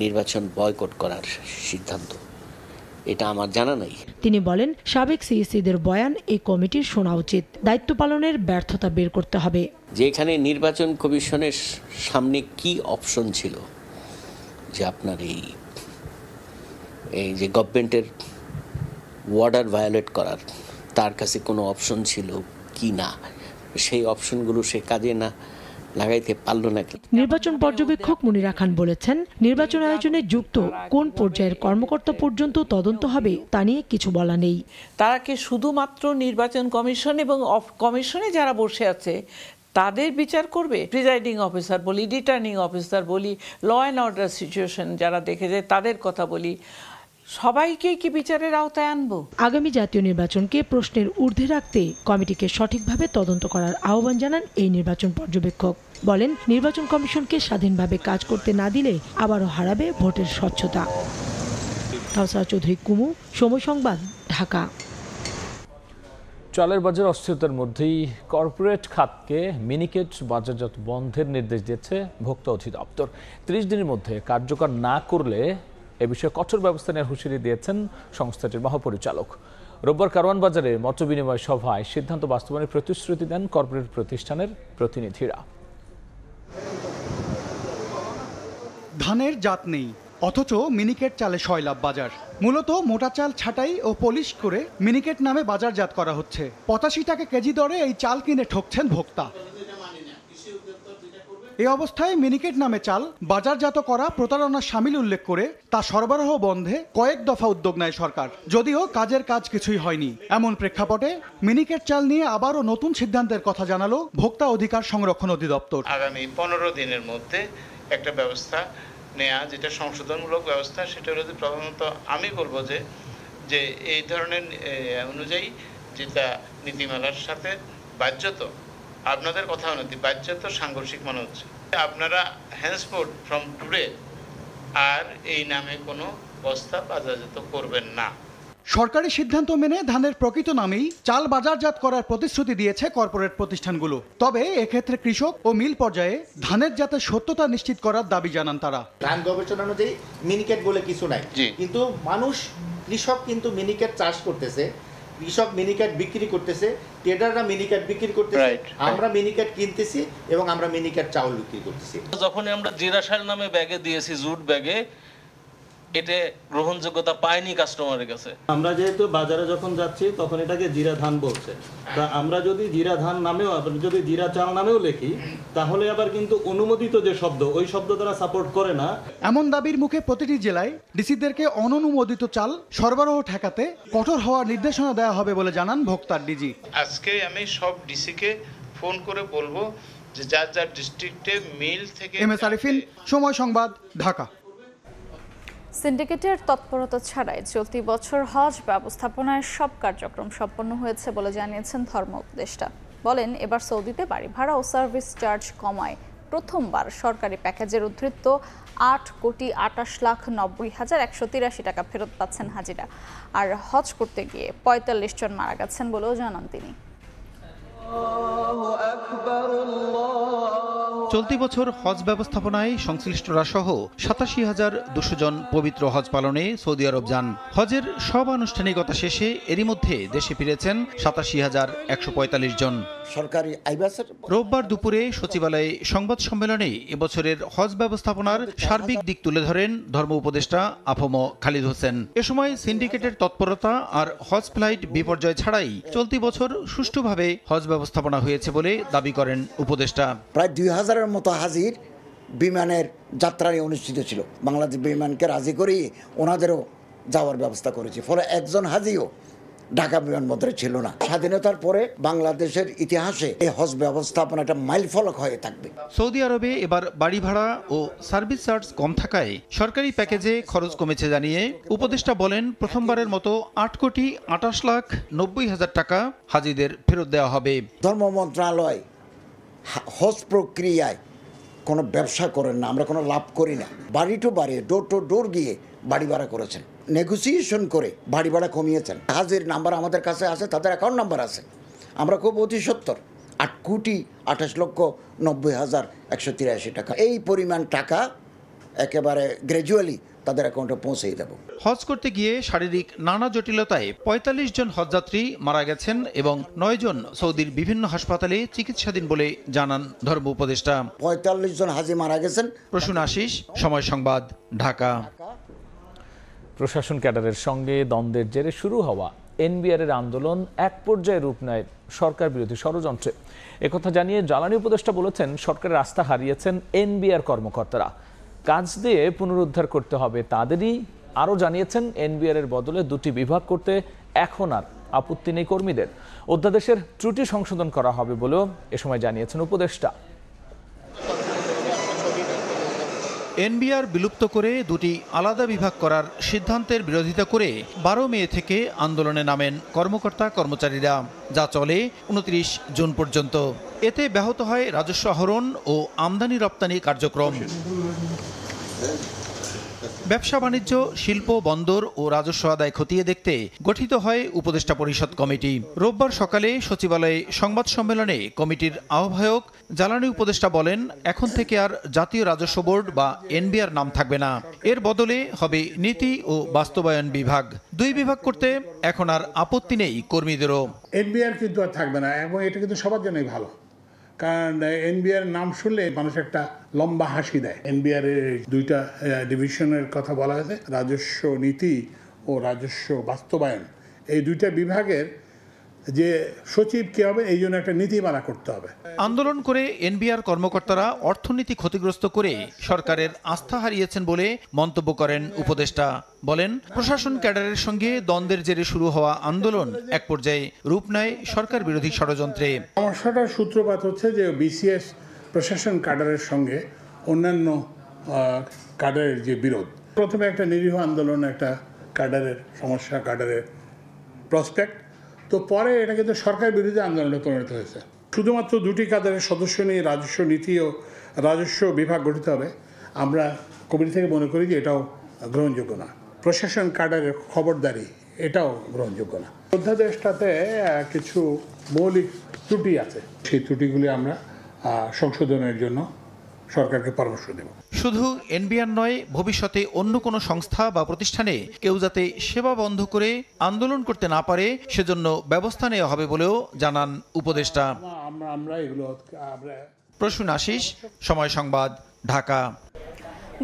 নির্বাচন বয়কট করার সিদ্ধান্ত? এটা আমার জানা নাই। তিনি বলেন, সাবেক সিইসিদের বয়ান এই কমিটির শোনা উচিত। দায়িত্ব পালনের ব্যর্থতা বের করতে হবে। যেখানে নির্বাচন কমিশনের সামনে কি অপশন ছিল যে আপনার এই যে গভর্নমেন্টের ওয়ার্ডার ভায়োলেট করার, তার কাছে কোনো অপশন ছিল কি না, সেই অপশনগুলো সে কাজে না লাগাইতে পারল নাকি? নির্বাচন পর্যবেক্ষক মুনিরা খান বলেছেন, নির্বাচন আয়োজনে যুক্ত কোন পর্যায়ের কর্মকর্তা পর্যন্ত তদন্ত হবে তা নিয়ে কিছু বলা নেই। তারা কি শুধুমাত্র নির্বাচন কমিশন এবং কমিশনে যারা বসে আছে তাদের বিচার করবে? প্রিজাইডিং অফিসার বলি, রিটার্নিং অফিসার বলি, ল অ্যান্ড অর্ডার সিচুয়েশন যারা দেখে যায় তাদের কথা বলি, সবাইকে কি বিচারের আওতায় আনবো? আগামী জাতীয় নির্বাচনকে প্রশ্নের ঊর্ধ্বে রাখতে কমিটিকে সঠিকভাবে তদন্ত করার আহ্বান জানান এই নির্বাচন পর্যবেক্ষক। বলেন, নির্বাচন কমিশনকে স্বাধীনভাবে কাজ করতে না দিলে আবারও হারাবে ভোটের স্বচ্ছতা। কাউসারা চৌধুরী কুমু, সময় সংবাদ, ঢাকা। চালের বাজার অস্থিরতার মধ্যেই কর্পোরেট খাতকে মিনিকেট বাজারজাত বন্ধের নির্দেশ দিয়েছে ভোক্তা অধিদপ্তর। 30 দিনের মধ্যে কার্যকর না করলে এ বিষয়ে কঠোর ব্যবস্থা নেওয়ার হুঁশিয়ারি দিয়েছেন সংস্থাটির মহাপরিচালক। রোববার কারওয়ান বাজারে মত বিনিময় সভায় সিদ্ধান্ত বাস্তবায়নের প্রতিশ্রুতি দেন কর্পোরেট প্রতিষ্ঠানের প্রতিনিধিরা। ধানের জাত নেই, অথচ মিনিকেট চালে সয়লাভ বাজার। মূলত মোটা চাল ছাঁটাই ও পলিশ করে মিনিকেট নামে বাজারজাত করা হচ্ছে। 85 টাকা কেজি দরে এই চাল কিনে ঠকছেন ভোক্তা। এই অবস্থায় মিনিকেট নামে চাল বাজারজাত করা প্রতারণার শামিল উল্লেখ করে তা সরবরাহ বন্ধে কয়েক দফা উদ্যোগ নেয় সরকার, যদিও কাজের কাজ কিছুই হয়নি। এমন প্রেক্ষাপটে মিনিকেট চাল নিয়ে আবারও নতুন সিদ্ধান্তের কথা জানালো ভোক্তা অধিকার সংরক্ষণ অধিদপ্তর। আগামী 15 দিনের মধ্যে একটা ব্যবস্থা নেওয়া, যেটা সংশোধনমূলক ব্যবস্থা, সেটা হলো প্রধানত আমি বলবো যে এই ধরনের অনুযায়ী যেটা নীতিমালার সাথে বাধ্যত, আপনাদের কথা অনুযায়ী বাধ্যত সাংঘর্ষিক মনে হচ্ছে। আপনারা হ্যান্সফোর্ড ফ্রম টুডে আর এই নামে কোনো বস্তা বাজারজাত করবেন না। সরকারি সিদ্ধান্ত মেনে ধানের প্রকৃত নামেই চাল বাজারজাত করার প্রতিশ্রুতি দিয়েছে কর্পোরেট প্রতিষ্ঠানগুলো। তবে এক্ষেত্রে কৃষক ও মিল পর্যায়ে ধানের জাতের সত্যতা নিশ্চিত করার দাবি জানান তারা। ধান গবেষণা অনুযায়ী মিনিকেট বলে কিছু নাই, কিন্তু কৃষক কিন্তু মিনিকেট চাষ করতেছে, কৃষক মিনিকেট বিক্রি করতেছে, ট্রেডাররা মিনিকেট বিক্রি করতেছে, আমরা মিনিকেট কিনতেছি এবং আমরা মিনিকেট চাউল বিক্রি করতেছি। যখন আমরা জিরাশাল নামে ব্যাগে দিয়েছি, জুট ব্যাগে, এটা গ্রহণযোগ্যতা পায়নি কাস্টমারের কাছে। আমরা যেহেতু বাজারে যখন যাচ্ছি তখন এটাকে জিরা ধান বলছে, তা আমরা যদি জিরা ধান নামেও যদি জিরা চাল নামেও লিখি তাহলে আবার কিন্তু অনুমোদিত যে শব্দ ওই শব্দ দ্বারা সাপোর্ট করে না। এমন দাবির মুখে প্রতিটি জেলায় ডিসিদেরকে অননুমোদিত চাল সরবরাহ ঠেকাতে কঠোর হওয়ার নির্দেশনা দেওয়া হবে বলে জানান ভোক্তার ডিজি। আজকে আমি সব ডিসিকে ফোন করে বলবো যে যার যার ডিস্ট্রিক্টে মিল থেকে। MS আরিফিন, সময় সংবাদ, ঢাকা। সিন্ডিকেটের তৎপরতা ছাড়াই চলতি বছর হজ ব্যবস্থাপনায় সব কার্যক্রম সম্পন্ন হয়েছে বলে জানিয়েছেন ধর্ম উপদেষ্টা। বলেন, এবার সৌদিতে বাড়ি ভাড়া ও সার্ভিস চার্জ কমায় প্রথমবার সরকারি প্যাকেজের উদ্ধৃত 8,28,90,183 টাকা ফেরত পাচ্ছেন হাজিরা। আর হজ করতে গিয়ে 45 জন মারা গেছেন বলেও জানান তিনি। চলতি বছর হজ ব্যবস্থাপনায় সংশ্লিষ্টরা সহ 87,200 জন পবিত্র হজ পালনে সৌদি আরব যান। হজের সব আনুষ্ঠানিকতা শেষে এরই মধ্যে দেশে ফিরেছেন 87,145 জন। সরকারি রোববার দুপুরে সচিবালয়ে সংবাদ সম্মেলনে এবছরের হজ ব্যবস্থাপনার সার্বিক দিক তুলে ধরেন ধর্ম উপদেষ্টা আফম খালিদ হোসেন। এ সময় সিন্ডিকেটের তৎপরতা আর হজ ফ্লাইট বিপর্যয় ছাড়াই চলতি বছর সুষ্ঠুভাবে হজ ব্যবস্থাপনা হয়েছে বলে দাবি করেন উপদেষ্টা। প্রায় 2000-এর মতো হাজির বিমানের যাত্রায় অনুষ্ঠিত ছিল। বাংলাদেশ বিমানকে রাজি করিয়ে ওনাদেরও যাওয়ার ব্যবস্থা করেছি, ফলে একজন হাজিও ঢাকা বিমানবন্দরে ছিল না। স্বাধীনতার পরে বাংলাদেশের ইতিহাসে এই হজ ব্যবস্থাপনা একটা মাইলফলক হয়ে থাকবে। সৌদি আরবে এবার বাড়ি ভাড়া ও সার্ভিস চার্জ কম থাকায় সরকারি প্যাকেজে খরচ কমেছে জানিয়ে উপদেষ্টা বলেন, প্রথমবারের মতো 8,28,90,000 টাকা হাজিদের ফেরত দেওয়া হবে। ধর্ম মন্ত্রণালয় হজ প্রক্রিয়ায় কোনো ব্যবসা করেন না, আমরা কোনো লাভ করি না। বাড়ি টু বাড়ি, ডোর টু ডোর গিয়ে বাড়ি ভাড়া করেছেন, নেগোসিয়েশন করে বাড়ি ভাড়া কমিয়েছেন। হাজির নাম্বার আমাদের কাছে আছে, তাদের অ্যাকাউন্ট নাম্বার আছে। আমরা খুব অতি সত্তর 8,28,90,183 টাকা, এই পরিমাণ টাকা একেবারে গ্র্যাজুয়ালি তাদের অ্যাকাউন্টে পৌঁছে দেব। হজ করতে গিয়ে শারীরিক নানা জটিলতায় 45 জন হজযাত্রী মারা গেছেন এবং 9 জন সৌদির বিভিন্ন হাসপাতালে চিকিৎসাধীন বলে জানান ধর্ম উপদেষ্টা। 45 জন হাজি মারা গেছেন। প্রসূন আশিস, সময় সংবাদ, ঢাকা। প্রশাসন ক্যাডারের সঙ্গে দ্বন্দ্বের জেরে শুরু হওয়া এনবিআরের আন্দোলন এক পর্যায়ে রূপ নেয় সরকার বিরোধী ষড়যন্ত্রে। একথা জানিয়ে জ্বালানি উপদেষ্টা বলেছেন, সরকারের আস্থা হারিয়েছেন এনবিআর কর্মকর্তারা, কাজ দিয়ে পুনরুদ্ধার করতে হবে তাদেরই। আরও জানিয়েছেন, এনবিআরের বদলে 2টি বিভাগ করতে এখন আর আপত্তি নেই কর্মীদের। অধ্যাদেশের ত্রুটি সংশোধন করা হবে বলেও এ সময় জানিয়েছেন উপদেষ্টা। এনবিআর বিলুপ্ত করে 2টি আলাদা বিভাগ করার সিদ্ধান্তের বিরোধিতা করে 12 মে থেকে আন্দোলনে নামেন কর্মকর্তা কর্মচারীরা, যা চলে 29 জুন পর্যন্ত। এতে ব্যাহত হয় রাজস্ব আহরণ ও আমদানি রপ্তানি কার্যক্রম। ব্যবসা বাণিজ্য, শিল্প, বন্দর ও রাজস্ব আদায় খতিয়ে দেখতে গঠিত হয় উপদেষ্টা পরিষদ কমিটি। রোববার সকালে সচিবালয়ে সংবাদ সম্মেলনে কমিটির আহ্বায়ক জ্বালানি উপদেষ্টা বলেন, এখন থেকে আর জাতীয় রাজস্ব বোর্ড বা এনবিআর নাম থাকবে না, এর বদলে হবে নীতি ও বাস্তবায়ন বিভাগ। 2 বিভাগ করতে এখন আর আপত্তি নেই কর্মীদেরও। এনবিআর কিন্তু আর থাকবে না, এবং এটা কিন্তু সবার জন্যই ভালো, কারণ এনবিআর নাম শুনলে মানুষ একটা লম্বা হাসি দেয়। এনবিআর এর 2টা ডিভিশনের কথা বলা হয়েছে, রাজস্ব নীতি ও রাজস্ব বাস্তবায়ন। এই 2টা বিভাগের যে সচিব কে হবে, এই জন্য একটা নীতিমালা করতে হবে। আন্দোলন করে এনবিআর কর্মকর্তারা অর্থনীতি ক্ষতিগ্রস্ত করে সরকারের আস্থা হারিয়েছেন বলে মন্তব্য করেন উপদেষ্টা। বলেন, প্রশাসন ক্যাডারের সঙ্গে দ্বন্দ্বের জেরে শুরু হওয়া আন্দোলন এক পর্যায়ে রূপ নেয় সরকার বিরোধী ষড়যন্ত্রে। সমস্যাটার সূত্রপাত হচ্ছে যে বিসিএস প্রশাসন ক্যাডারের সঙ্গে অন্যান্য ক্যাডারের যে বিরোধ। প্রথমে একটা নিরীহ আন্দোলন, একটা ক্যাডারের সমস্যা, ক্যাডারের প্রসপেক্ট, তো পরে এটা কিন্তু সরকার বিরোধী আন্দোলনে পরিণত হয়েছে। শুধুমাত্র 2টি ক্যাডারের সদস্য নিয়ে রাজস্ব নীতি ও রাজস্ব বিভাগ গঠিত হবে, আমরা কমিটি থেকে মনে করি যে এটাও গ্রহণযোগ্য না। প্রশাসন ক্যাডারের খবরদারি, এটাও গ্রহণযোগ্য না। অধ্যাদেশটাতে কিছু মৌলিক ত্রুটি আছে, সেই ত্রুটিগুলি আমরা সংশোধনের জন্য সরকারকে পরামর্শ দেব। শুধু এনবিআর নয়, ভবিষ্যতে অন্য কোনো সংস্থা বা প্রতিষ্ঠানে কেউ যাতে সেবা বন্ধ করে আন্দোলন করতে না পারে সেজন্য ব্যবস্থা নেওয়া হবে বলেও জানান উপদেষ্টা। আমরা এগুলো প্রসূন আশিস, সময় সংবাদ, ঢাকা।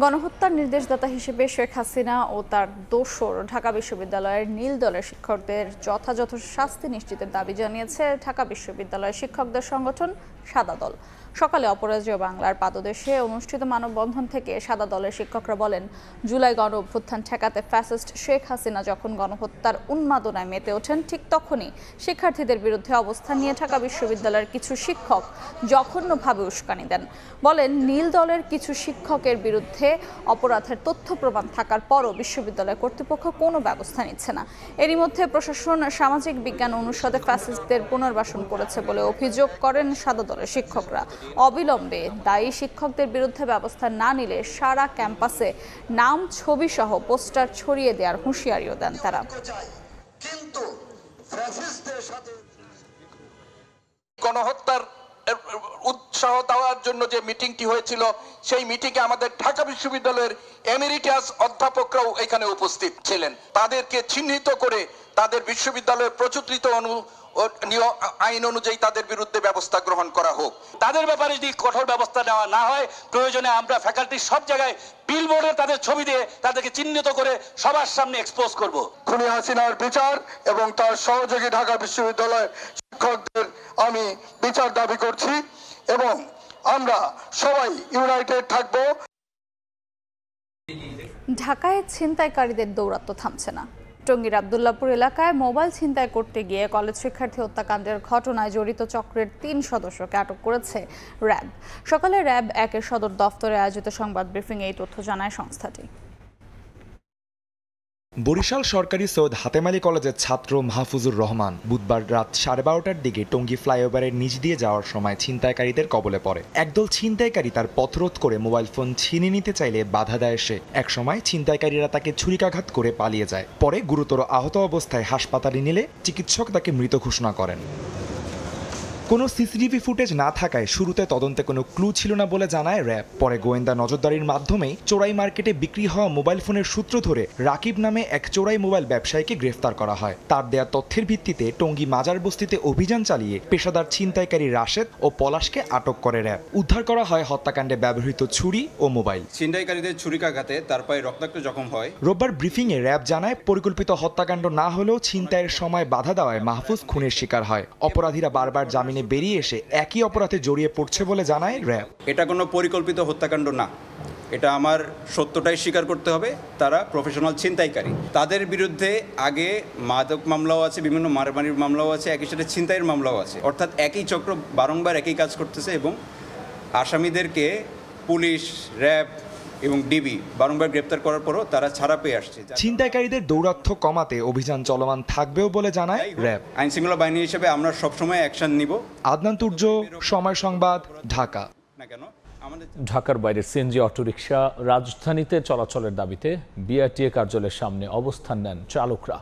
গণহত্যার নির্দেশদাতা হিসেবে শেখ হাসিনা ও তার দোসর ঢাকা বিশ্ববিদ্যালয়ের নীল দলের শিক্ষকদের যথাযথ শাস্তি নিশ্চিতের দাবি জানিয়েছে ঢাকা বিশ্ববিদ্যালয়ের শিক্ষকদের সংগঠন সাদা দল। সকালে অপরাজেয় বাংলার পাদদেশে অনুষ্ঠিত মানববন্ধন থেকে সাদা দলের শিক্ষকরা বলেন, জুলাই গণ অভ্যুত্থান ঠেকাতে ফ্যাসিস্ট শেখ হাসিনা যখন গণহত্যার উন্মাদনায় মেতে ওঠেন, ঠিক তখনই শিক্ষার্থীদের বিরুদ্ধে অবস্থান নিয়ে ঢাকা বিশ্ববিদ্যালয়ের কিছু শিক্ষক জঘন্যভাবে উস্কানি দেন। বলেন, নীল দলের কিছু শিক্ষকের বিরুদ্ধে অপরাধের তথ্য প্রমাণ থাকার পরও বিশ্ববিদ্যালয় কর্তৃপক্ষ কোনো ব্যবস্থা নিচ্ছে না। এরই মধ্যে প্রশাসন সামাজিক বিজ্ঞান অনুষদে ফ্যাসিস্টদের পুনর্বাসন করেছে বলে অভিযোগ করেন সাদা দলের শিক্ষকরা। অবিলম্বে দায়ী শিক্ষকদের বিরুদ্ধে ব্যবস্থা না নিলে সারা ক্যাম্পাসে নাম, ছবি সহ পোস্টার ছড়িয়ে দেওয়ার হুঁশিয়ারিও দেন তারা। গণহত্যার উৎসাহ দেওয়ার জন্য যে মিটিংটি হয়েছিল, সেই মিটিংয়ে আমাদের ঢাকা বিশ্ববিদ্যালয়ের এমেরিটাস অধ্যাপকরাও এখানে উপস্থিত ছিলেন। তাদেরকে চিহ্নিত করে তাদের বিশ্ববিদ্যালয়ের প্রচলিত আইন অনুযায়ী তাদের বিরুদ্ধে ব্যবস্থা গ্রহণ করা হোক। তাদের ব্যাপারে যদি কঠোর ব্যবস্থা নেওয়া না হয়, প্রয়োজনে আমরা ফ্যাকাল্টি সব জায়গায় বিলবোর্ডে তাদের ছবি দিয়ে তাদেরকে চিহ্নিত করে সবার সামনে এক্সপোজ করব। খুনি হাসিনার বিচার এবং তার সহযোগী ঢাকা বিশ্ববিদ্যালয়ের শিক্ষকদের আমি বিচার দাবি করছি এবং আমরা সবাই ইউনাইটেড থাকব। ঢাকায় ছিনতাইকারীদের দৌরাত্ম্য থামছে না। টঙ্গীর আব্দুল্লাহপুর এলাকায় মোবাইল ছিনতাই করতে গিয়ে কলেজ শিক্ষার্থী হত্যাকাণ্ডের ঘটনায় জড়িত চক্রের 3 সদস্যকে আটক করেছে র্যাব। সকালে র্যাব 1-এর সদর দফতরে আয়োজিত সংবাদ ব্রিফিং এই তথ্য জানায় সংস্থাটি। বরিশাল সরকারি সৈয়দ হাতেম আলী কলেজের ছাত্র মাহফুজুর রহমান বুধবার রাত 12:30টার দিকে টঙ্গী ফ্লাইওভারের নিচ দিয়ে যাওয়ার সময় ছিনতাইকারীদের কবলে পড়ে। একদল ছিনতাইকারী তার পথরোধ করে মোবাইল ফোন ছিনিয়ে নিতে চাইলে বাধা দেয় সে। একসময় ছিনতাইকারীরা তাকে ছুরিকাঘাত করে পালিয়ে যায়। পরে গুরুতর আহত অবস্থায় হাসপাতালে নিলে চিকিৎসক তাকে মৃত ঘোষণা করেন। কোনো সিসিটিভি ফুটেজ না থাকায় শুরুতে তদন্তে কোনো ক্লু ছিল না বলে জানায় র্যাব। পরে গোয়েন্দা নজরদারির মাধ্যমেই চোরাই মার্কেটে বিক্রি হওয়া মোবাইল ফোনের সূত্র ধরে রাকিব নামে এক চোরাই মোবাইল ব্যবসায়ীকে গ্রেফতার করা হয়। তার দেয়া তথ্যের ভিত্তিতে টঙ্গী মাজার বস্তিতে অভিযান চালিয়ে পেশাদার ছিনতাইকারী রাশেদ ও পলাশকে আটক করে র্যাব। উদ্ধার করা হয় হত্যাকাণ্ডে ব্যবহৃত ছুরি ও মোবাইল। ছিনতাইকারীদের ছুরিকাঘাতে তার পায়ে রক্তাক্ত জখম হয়। রোববার ব্রিফিংয়ে র্যাব জানায়, পরিকল্পিত হত্যাকাণ্ড না হলেও ছিনতাইয়ের সময় বাধা দেওয়ায় মাহফুজ খুনের শিকার হয়। অপরাধীরা বারবার জামিনে বেরিয়ে এসে একই অপরাধে জড়িয়ে পড়ছে বলে জানায় র্যাব। এটা কোনো পরিকল্পিত হত্যাকাণ্ড না, এটা আমার সত্যটাই স্বীকার করতে হবে। তারা প্রফেশনাল ছিনতাইকারী। তাদের বিরুদ্ধে আগে মাদক মামলাও আছে, বিভিন্ন মারামারির মামলাও আছে, একই সাথে ছিনতাইয়ের মামলাও আছে। অর্থাৎ একই চক্র বারংবার একই কাজ করতেছে এবং আসামিদেরকে পুলিশ, র্যাব এবং ডিবি বারংবার গ্রেপ্তার করার পরও তারা ছাড়া পেয়ে আসছে। ছিনতাইকারীদের দৌরাত্ম্য কমাতে অভিযান চলমান থাকবেও বলে জানায় র্যাব। আইন শৃঙ্খলা বাহিনী হিসেবে আমরা সবসময় অ্যাকশন নিব। আদনান তুর্য, সময় সংবাদ, ঢাকা। ঢাকার বাইরে সিএনজি অটোরিকশা রাজধানীতে চলাচলের দাবিতে বিআরটিএ কার্যালয়ের সামনে অবস্থান নেন চালকরা।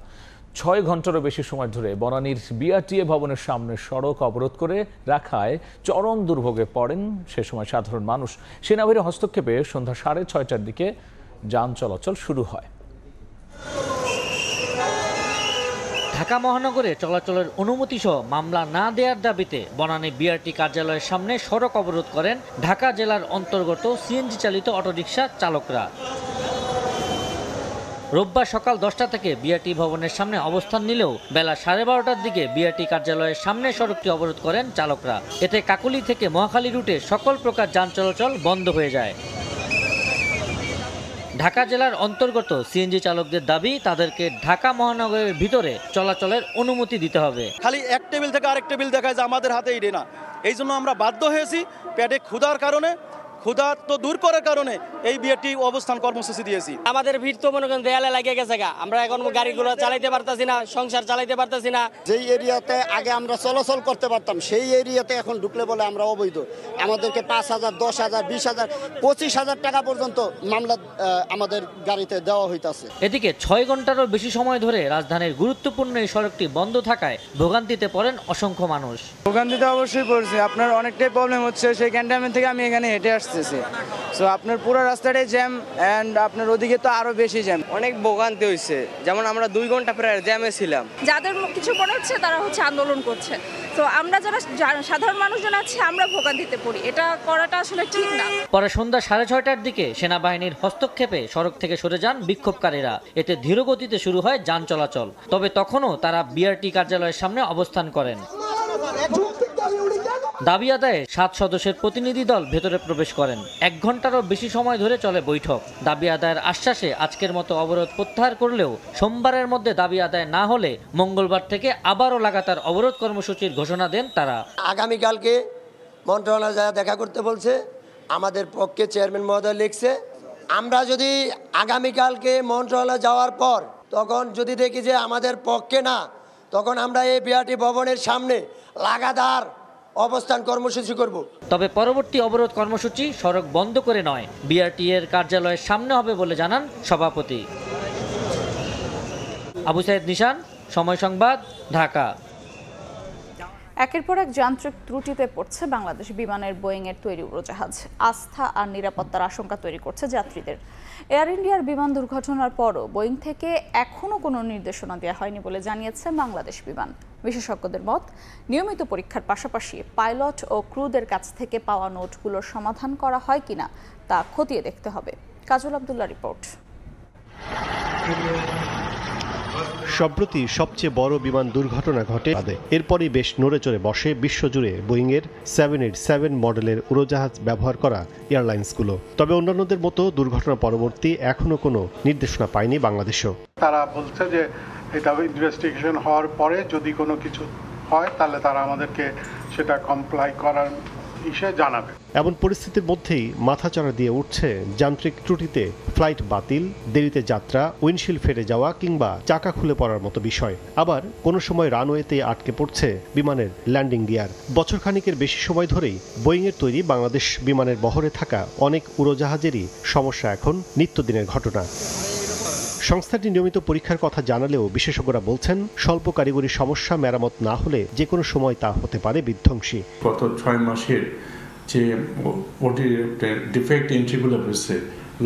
6 ঘন্টারও বেশি সময় ধরে বনানীর বিআরটিএ ভবনের সামনে সড়ক অবরোধ করে রাখায় চরম দুর্ভোগে পড়েন সে সময় সাধারণ মানুষ। সেনাবাহিনীর হস্তক্ষেপে সন্ধ্যা 6:30টার দিকে যান চলাচল শুরু হয়। ঢাকা মহানগরে চলাচলের অনুমতি সহ মামলা না দেওয়ার দাবিতে বনানী বিআরটি কার্যালয়ের সামনে সড়ক অবরোধ করেন ঢাকা জেলার অন্তর্গত সিএনজি চালিত অটোরিকশা চালকরা। রোববার সকাল 10টা থেকে বিআরটি ভবনের সামনে অবস্থান নিলেও বেলা 12:30টার দিকে বিআরটি কার্যালয়ের সামনে সড়কটি অবরোধ করেন চালকরা। এতে কাকুলি থেকে মহাখালী রুটে সকল প্রকার যান চলাচল বন্ধ হয়ে যায়। ঢাকা জেলার অন্তর্গত সিএনজি চালকদের দাবি, তাদেরকে ঢাকা মহানগরের ভিতরে চলাচলের অনুমতি দিতে হবে। খালি এক টেবিল থেকে আরেক টেবিল দেখায় যে আমাদের হাতে এটা না। এই জন্য আমরা বাধ্য হয়েছি পেটে ক্ষুধার কারণে, ক্ষুধা তো দূর করার কারণে এই বিআরটি অবস্থান কর্মসূচি দিয়েছি। আমাদের ভিড় তো মনে করেন দেয়ালে লাগিয়ে গেছে, আমরা এখন গাড়িগুলো চালাইতে পারতাছি না, সংসার চালাইতে পারতাছি না। যেই এরিয়াতে আগে আমরা চলাচল করতে পারতাম সেই এরিয়াতে এখন ঢুকলে বলে আমরা অবৈধ। আমাদেরকে 5,000, 10,000, 20,000, 25,000 টাকা পর্যন্ত মামলা আমাদের গাড়িতে দেওয়া হইতাছে। এদিকে 6 ঘন্টারও বেশি সময় ধরে রাজধানীর গুরুত্বপূর্ণ এই সড়কটি বন্ধ থাকায় ভোগান্তিতে পড়েন অসংখ্য মানুষ। ভোগান্তিতে অবশ্যই পড়ছে, আপনার অনেকটাই প্রবলেম হচ্ছে। সেই ক্যান্টনমেন্ট থেকে আমি এখানে হেঁটে আসছি। সো আপনার পুরো রাস্তাটাই জ্যাম এন্ড আপনার ওদিকে তো আরো বেশি জ্যাম। অনেক ভোগান্তি হয়েছে, যেমন আমরা 2 ঘন্টা প্রায় জ্যামে ছিলাম। যাদের কিছু মনে হচ্ছে তারা হচ্ছে আন্দোলন করছে, তো আমরা যারা সাধারণ মানুষজন আছি আমরা ভোগান্তিতে পড়ি, এটা করাটা আসলে ঠিক না। পরে সন্ধ্যা 6:30টার দিকে সেনাবাহিনীর হস্তক্ষেপে সড়ক থেকে সরে যান বিক্ষোভকারীরা। এতে ধীরগতিতে শুরু হয় যান চলাচল। তবে তখনও তারা বিআরটি কার্যালয়ের সামনে অবস্থান করেন। দাবি আদায়ে 7 সদস্যের প্রতিনিধি দল ভেতরে প্রবেশ করেন। 1 ঘন্টারও বেশি সময় ধরে চলে বৈঠক। দাবি আদায়ের আশ্বাসে আজকের মতো অবরোধ প্রত্যাহার করলেও সোমবারের মধ্যে দাবি আদায় না হলে মঙ্গলবার থেকে আবারও লাগাতার অবরোধ কর্মসূচির ঘোষণা দেন তারা। আগামীকালকে মন্ত্রণালয়ে দেখা করতে বলছে, আমাদের পক্ষে চেয়ারম্যান মহোদয় লিখছে, আমরা যদি আগামীকালকে মন্ত্রণালয়ে যাওয়ার পর তখন যদি দেখি যে আমাদের পক্ষে না, তখন আমরা এই বিআরটি ভবনের সামনে লাগাতার অবস্থান কর্মসূচি করব। তবে পরবর্তী অবরোধ কর্মসূচি সড়ক বন্ধ করে নয়, বিআরটি এর কার্যালয়ের সামনে হবে বলে জানান সভাপতি। আবু সাইদ নিশান, সময় সংবাদ, ঢাকা। একের পর এক যান্ত্রিক ত্রুটিতে পড়ছে বাংলাদেশ বিমানের বোয়িং-এর তৈরি উড়োজাহাজ। আস্থা আর নিরাপত্তার আশঙ্কা তৈরি করছে যাত্রীদের। এয়ার ইন্ডিয়ার বিমান দুর্ঘটনার পরও বোয়িং থেকে এখনও কোনো নির্দেশনা দেওয়া হয়নি বলে জানিয়েছে বাংলাদেশ বিমান। বিশেষজ্ঞদের মত, নিয়মিত পরীক্ষার পাশাপাশি পাইলট ও ক্রুদের কাছ থেকে পাওয়া নোটগুলোর সমাধান করা হয় কিনা তা খতিয়ে দেখতে হবে। কাজল আব্দুল্লাহ রিপোর্ট। সম্প্রতি সবচেয়ে বড় বিমান দুর্ঘটনা ঘটে। এরপরই বেশ নড়েচড়ে বসে বিশ্বজুড়ে বোয়িংয়ের 787 মডেলের উড়োজাহাজ ব্যবহার করা এয়ারলাইন্সগুলো। তবে অন্যান্যদের মতো দুর্ঘটনা পরবর্তী এখনো কোনো নির্দেশনা পায়নি বাংলাদেশও। তারা বলছে যে এটা ইনভেস্টিগেশন হওয়ার পরে যদি কোনো কিছু হয় তাহলে তারা আমাদেরকে সেটা কমপ্লাই করার বিষয়ে জানাবে। এমন পরিস্থিতির মধ্যেই মাথাচাড়া দিয়ে উঠছে যান্ত্রিক ত্রুটিতে ফ্লাইট বাতিল, দেরিতে যাত্রা, উইন্ডশিল্ড ফেটে যাওয়া কিংবা চাকা খুলে পড়ার মতো বিষয়। আবার কোনো সময় রানওয়েতে আটকে পড়ছে বিমানের ল্যান্ডিং গিয়ার। বছরখানিকের বেশি সময় ধরেই বোয়িংয়ের তৈরি বাংলাদেশ বিমানের বহরে থাকা অনেক উড়োজাহাজেরই সমস্যা এখন নিত্যদিনের ঘটনা। সংস্থাটি নিয়মিত পরীক্ষার কথা জানালেও বিশেষজ্ঞরা বলছেন, স্বল্প কারিগরি সমস্যা মেরামত না হলে যে কোনো সময় তা হতে পারে বিধ্বংসী। গত 6 মাসের যে ডিফেক্ট এন্ট্রিগুলো হয়েছে,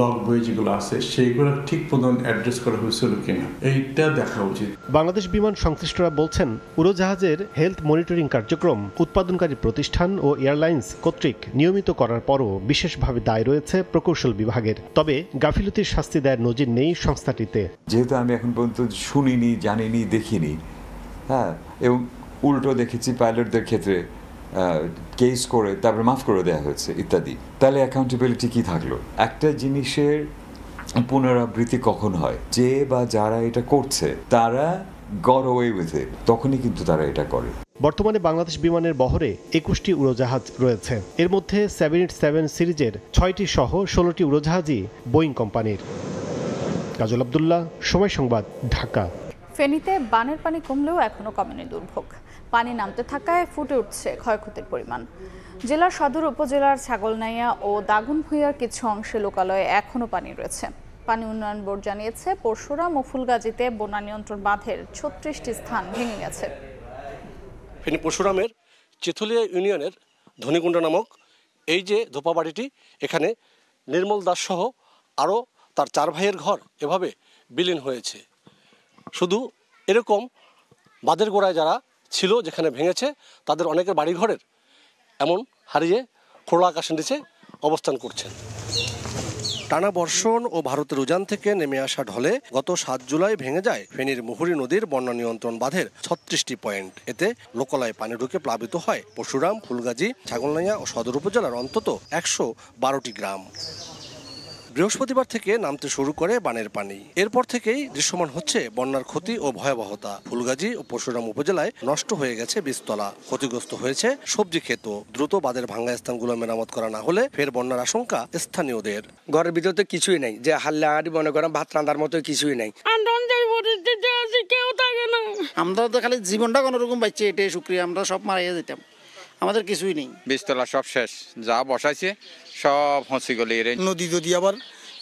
লগ বই যেগুলো আছে সেইগুলো ঠিক মতন অ্যাড্রেস করা হয়েছিল কিনা এইটা দেখা উচিত। বাংলাদেশ বিমান সংশ্লিষ্টরা বলছেন, উড়োজাহাজের হেলথ মনিটরিং কার্যক্রম উৎপাদনকারী প্রতিষ্ঠান ও এয়ারলাইন্স কর্তৃক নিয়মিত করার পরও বিশেষভাবে দায় রয়েছে প্রকৌশল বিভাগের। তবে গাফিলতির শাস্তি দেওয়ার নজির নেই সংস্থাটিতে। যেহেতু আমি এখন পর্যন্ত শুনিনি, জানিনি, দেখিনি, হ্যাঁ, এবং উল্টো দেখেছি পাইলটদের ক্ষেত্রে কেস করে তারপরে মাফ করে দেওয়া হয়েছে ইত্যাদি, তাহলে অ্যাকাউন্টেবিলিটি কি থাকলো? একটা জিনিসের পুনরাবৃত্তি কখন হয়? যে বা যারা এটা করছে তারা গট অ্যাওয়ে উইথ ইট, তখনই কিন্তু তারা এটা করে। বর্তমানে বাংলাদেশ বিমানের বহরে 21টি উড়োজাহাজ রয়েছে। এর মধ্যে 787 সিরিজের 6টি সহ 16টি উড়োজাহাজই বোয়িং কোম্পানির। কাজল আব্দুল্লাহ, সময় সংবাদ, ঢাকা। ফেনীতে বানের পানি কমলেও এখনো কমেনি দুর্ভোগ। পানি নামতে থাকায় ফুটে উঠছে ক্ষয়ক্ষতির পরিমাণ। জেলার সদর উপজেলার ছাগলনাইয়া ও দাগনভূঞার কিছু অংশে লোকালয়ে এখনো পানি রয়েছে। পানি উন্নয়ন বোর্ড জানিয়েছে, পরশুরাম ও ফুলগাজীতে বন্যা নিয়ন্ত্রণ বাঁধের 36টি স্থান ভেঙে গেছে। ফেনী পরশুরামের চিথুলিয়া ইউনিয়নের ধনিকুণ্ডা নামক এই যে ধোপাবাড়িটি, এখানে নির্মল দাস সহ আরও তার 4 ভাইয়ের ঘর এভাবে বিলীন হয়েছে। শুধু এরকম বাঁধের গোড়ায় যারা ছিল, যেখানে ভেঙেছে, তাদের অনেকের বাড়িঘরের এমন হারিয়ে খোলা আকাশের নিচে অবস্থান করছেন। টানা বর্ষণ ও ভারতের উজান থেকে নেমে আসা ঢলে গত 7 জুলাই ভেঙে যায় ফেনীর মুহুরী নদীর বন্যা নিয়ন্ত্রণ বাঁধের 36টি পয়েন্ট। এতে লোকালয়ে পানি ঢুকে প্লাবিত হয় পরশুরাম, ফুলগাজী, ছাগলনাইয়া ও সদর উপজেলার অন্তত 112টি গ্রাম। বৃহস্পতিবার থেকে নামতে শুরু করে বানের পানি। এরপর থেকেই দৃশ্যমান হচ্ছে বন্যার ক্ষতি ও ভয়াবহতা। ফুলগাজী ও পরশুরাম উপজেলায় নষ্ট হয়ে গেছে বীজতলা, ক্ষতিগ্রস্ত হয়েছে সবজি ক্ষেত। দ্রুত বাঁধের ভাঙ্গা স্থানগুলো মেরামত করা না হলে ফের বন্যার আশঙ্কা স্থানীয়দের। ঘরের ভিতরে তো কিছুই নাই, যে হাল্লাহাড়ি মনে করেন ভাত রান্নার মতো কিছুই নাই। আমরা তো খালি জীবনটা কোনো রকম পাইছি, এটাই শুক্রিয়া। আমরা সব মারিয়ে যেতাম, আমাদের কিছুই নেই। বীজতলা সব শেষ, যা বসাইছে সব হসি গলি। নদী যদি আবার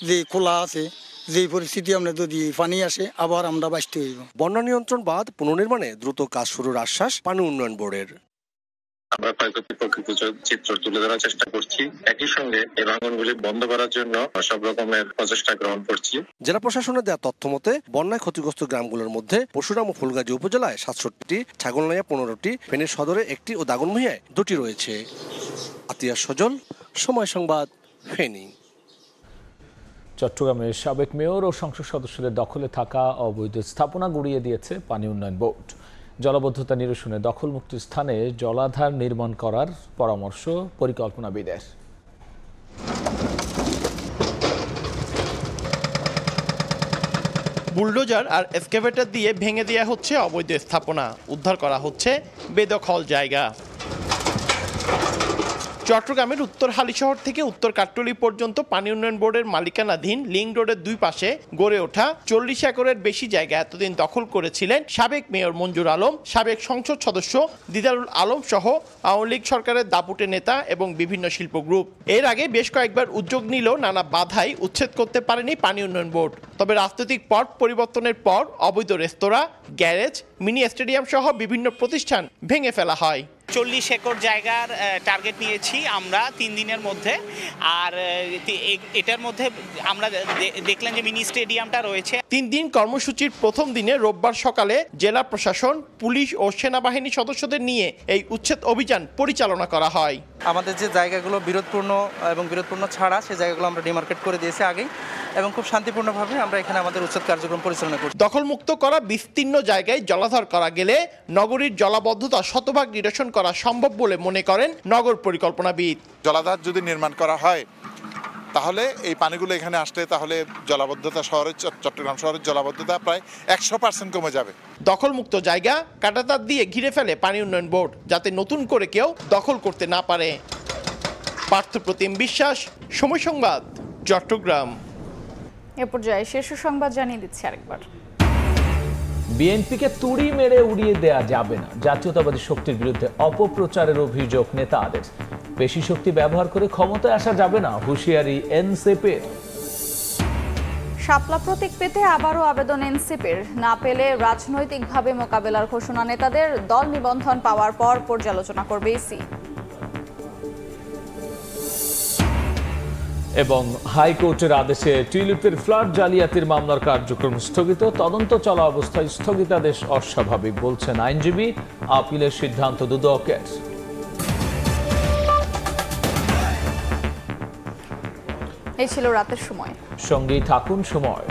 যে খোলা আছে, যে পরিস্থিতি আমরা যদি পানি আসে আবার আমরা বাঁচতে হইব। বন্যা নিয়ন্ত্রণ বাঁধ পুনর্নির্মাণে দ্রুত কাজ শুরুর আশ্বাস পানি উন্নয়ন বোর্ডের। আমরা ক্ষয়ক্ষতির প্রকৃত চিত্র তুলে ধরার চেষ্টা করছি। একই সঙ্গে এই ভাঙনগুলি বন্ধ করার জন্য সব রকমের প্রচেষ্টা গ্রহণ করছি। জেলা প্রশাসনের দেওয়া তথ্য মতে বন্যায় ক্ষতিগ্রস্ত গ্রামগুলোর মধ্যে পরশুরাম ও ফুলগাজী উপজেলায় 67টি, ছাগলনাইয়া 15টি, ফেনী সদরে 1টি ও দাগনভূঞায় 2টি রয়েছে। আতিয়া সজল, সময় সংবাদ, ফেনী। চট্টগ্রামের সাবেক মেয়র ও সংসদ সদস্যদের দখলে থাকা অবৈধ স্থাপনা গুড়িয়ে দিয়েছে পানি উন্নয়ন বোর্ড। জলাবদ্ধতা নিরসনে দখলমুক্ত স্থানে জলাধার নির্মাণ করার পরামর্শ পরিকল্পনাবিদের। বুলডোজার আর এক্সকেভেটর দিয়ে ভেঙে দেওয়া হচ্ছে অবৈধ স্থাপনা, উদ্ধার করা হচ্ছে বেদখল জায়গা। চট্টগ্রামের উত্তর হালিশহর থেকে উত্তর কাট্টলী পর্যন্ত পানি উন্নয়ন বোর্ডের মালিকানাধীন লিংক রোডের দুই পাশে গড়ে ওঠা 40 একরের বেশি জায়গা এতদিন দখল করেছিলেন সাবেক মেয়র মঞ্জুর আলম, সাবেক সংসদ সদস্য দিদারুল আলম সহ আওয়ামী লীগ সরকারের দাপুটে নেতা এবং বিভিন্ন শিল্প গ্রুপ। এর আগে বেশ কয়েকবার উদ্যোগ নিলেও নানা বাধাই উচ্ছেদ করতে পারেনি পানি উন্নয়ন বোর্ড। তবে রাজনৈতিক পট পরিবর্তনের পর অবৈধ রেস্তোরাঁ, গ্যারেজ, মিনি স্টেডিয়াম সহ বিভিন্ন প্রতিষ্ঠান ভেঙে ফেলা হয়। 40 একর জায়গার টার্গেট নিয়েছি আমরা 3 দিনের মধ্যে। আর এটার মধ্যে আমরা দেখলাম যে মিনি স্টেডিয়ামটা রয়েছে। 3 দিন কর্মসূচির প্রথম দিনে রোববার সকালে জেলা প্রশাসন, পুলিশ ও সেনাবাহিনী সদস্যদের নিয়ে এই উচ্ছেদ অভিযান পরিচালনা করা হয়। আমাদের যে জায়গাগুলো বিরোধপূর্ণ এবং বিরোধপূর্ণ ছাড়া সেই জায়গাগুলো আমরা ডিমার্কেট করে দিয়েছি আগেই এবং খুব শান্তিপূর্ণভাবে আমরা এখানে আমাদের উচ্ছেদ কার্যক্রম পরিচালনা করছি। দখলমুক্ত করা বিস্তীর্ণ জায়গায় জলাধার করা গেলে নগরীর জলাবদ্ধতা শতভাগ নিরসন করা সম্ভব বলে মনে করেন নগর পরিকল্পনাবিদ। জলাধার যদি নির্মাণ করা হয় তাহলে এই পানিগুলো এখানে আসলে তাহলে জলাবদ্ধতা চট্টগ্রাম শহরের জলাবদ্ধতা প্রায় 100% কমে যাবে। দখলমুক্ত জায়গা কাঁটাতার দিয়ে ঘিরে ফেলে পানি উন্নয়ন বোর্ড, যাতে নতুন করে কেউ দখল করতে না পারে। পার্থপ্রতিম বিশ্বাস, সময় সংবাদ, চট্টগ্রাম। এ পর্যায়ে শীর্ষ সংবাদ জানিয়ে দিচ্ছি আরেকবার। বিএনপিকে তুড়ি মেরে উড়িয়ে দেয়া যাবে না, জাতীয়তাবাদী শক্তির বিরুদ্ধে অপপ্রচারের অভিযোগ নেতাদের। পেশি শক্তি ব্যবহার করে ক্ষমতায় আসা যাবে না, হুঁশিয়ারি এনসিপির। শাপলা প্রতীক পেতে আবারও আবেদন এনসিপির, না পেলে রাজনৈতিকভাবে মোকাবেলার ঘোষণা নেতাদের। দল নিবন্ধন পাওয়ার পর পর্যালোচনা করবে ইসি। এবং হাইকোর্টের আদেশে টিউলিপের ফ্ল্যাট জালিয়াতির মামলার কার্যক্রম স্থগিত, তদন্ত চলা অবস্থায় স্থগিতাদেশ অস্বাভাবিক বলছেন আইনজীবী। আপিলের সিদ্ধান্ত দুদকের। এই ছিল রাতের সময়। সঙ্গেই থাকুন সময়।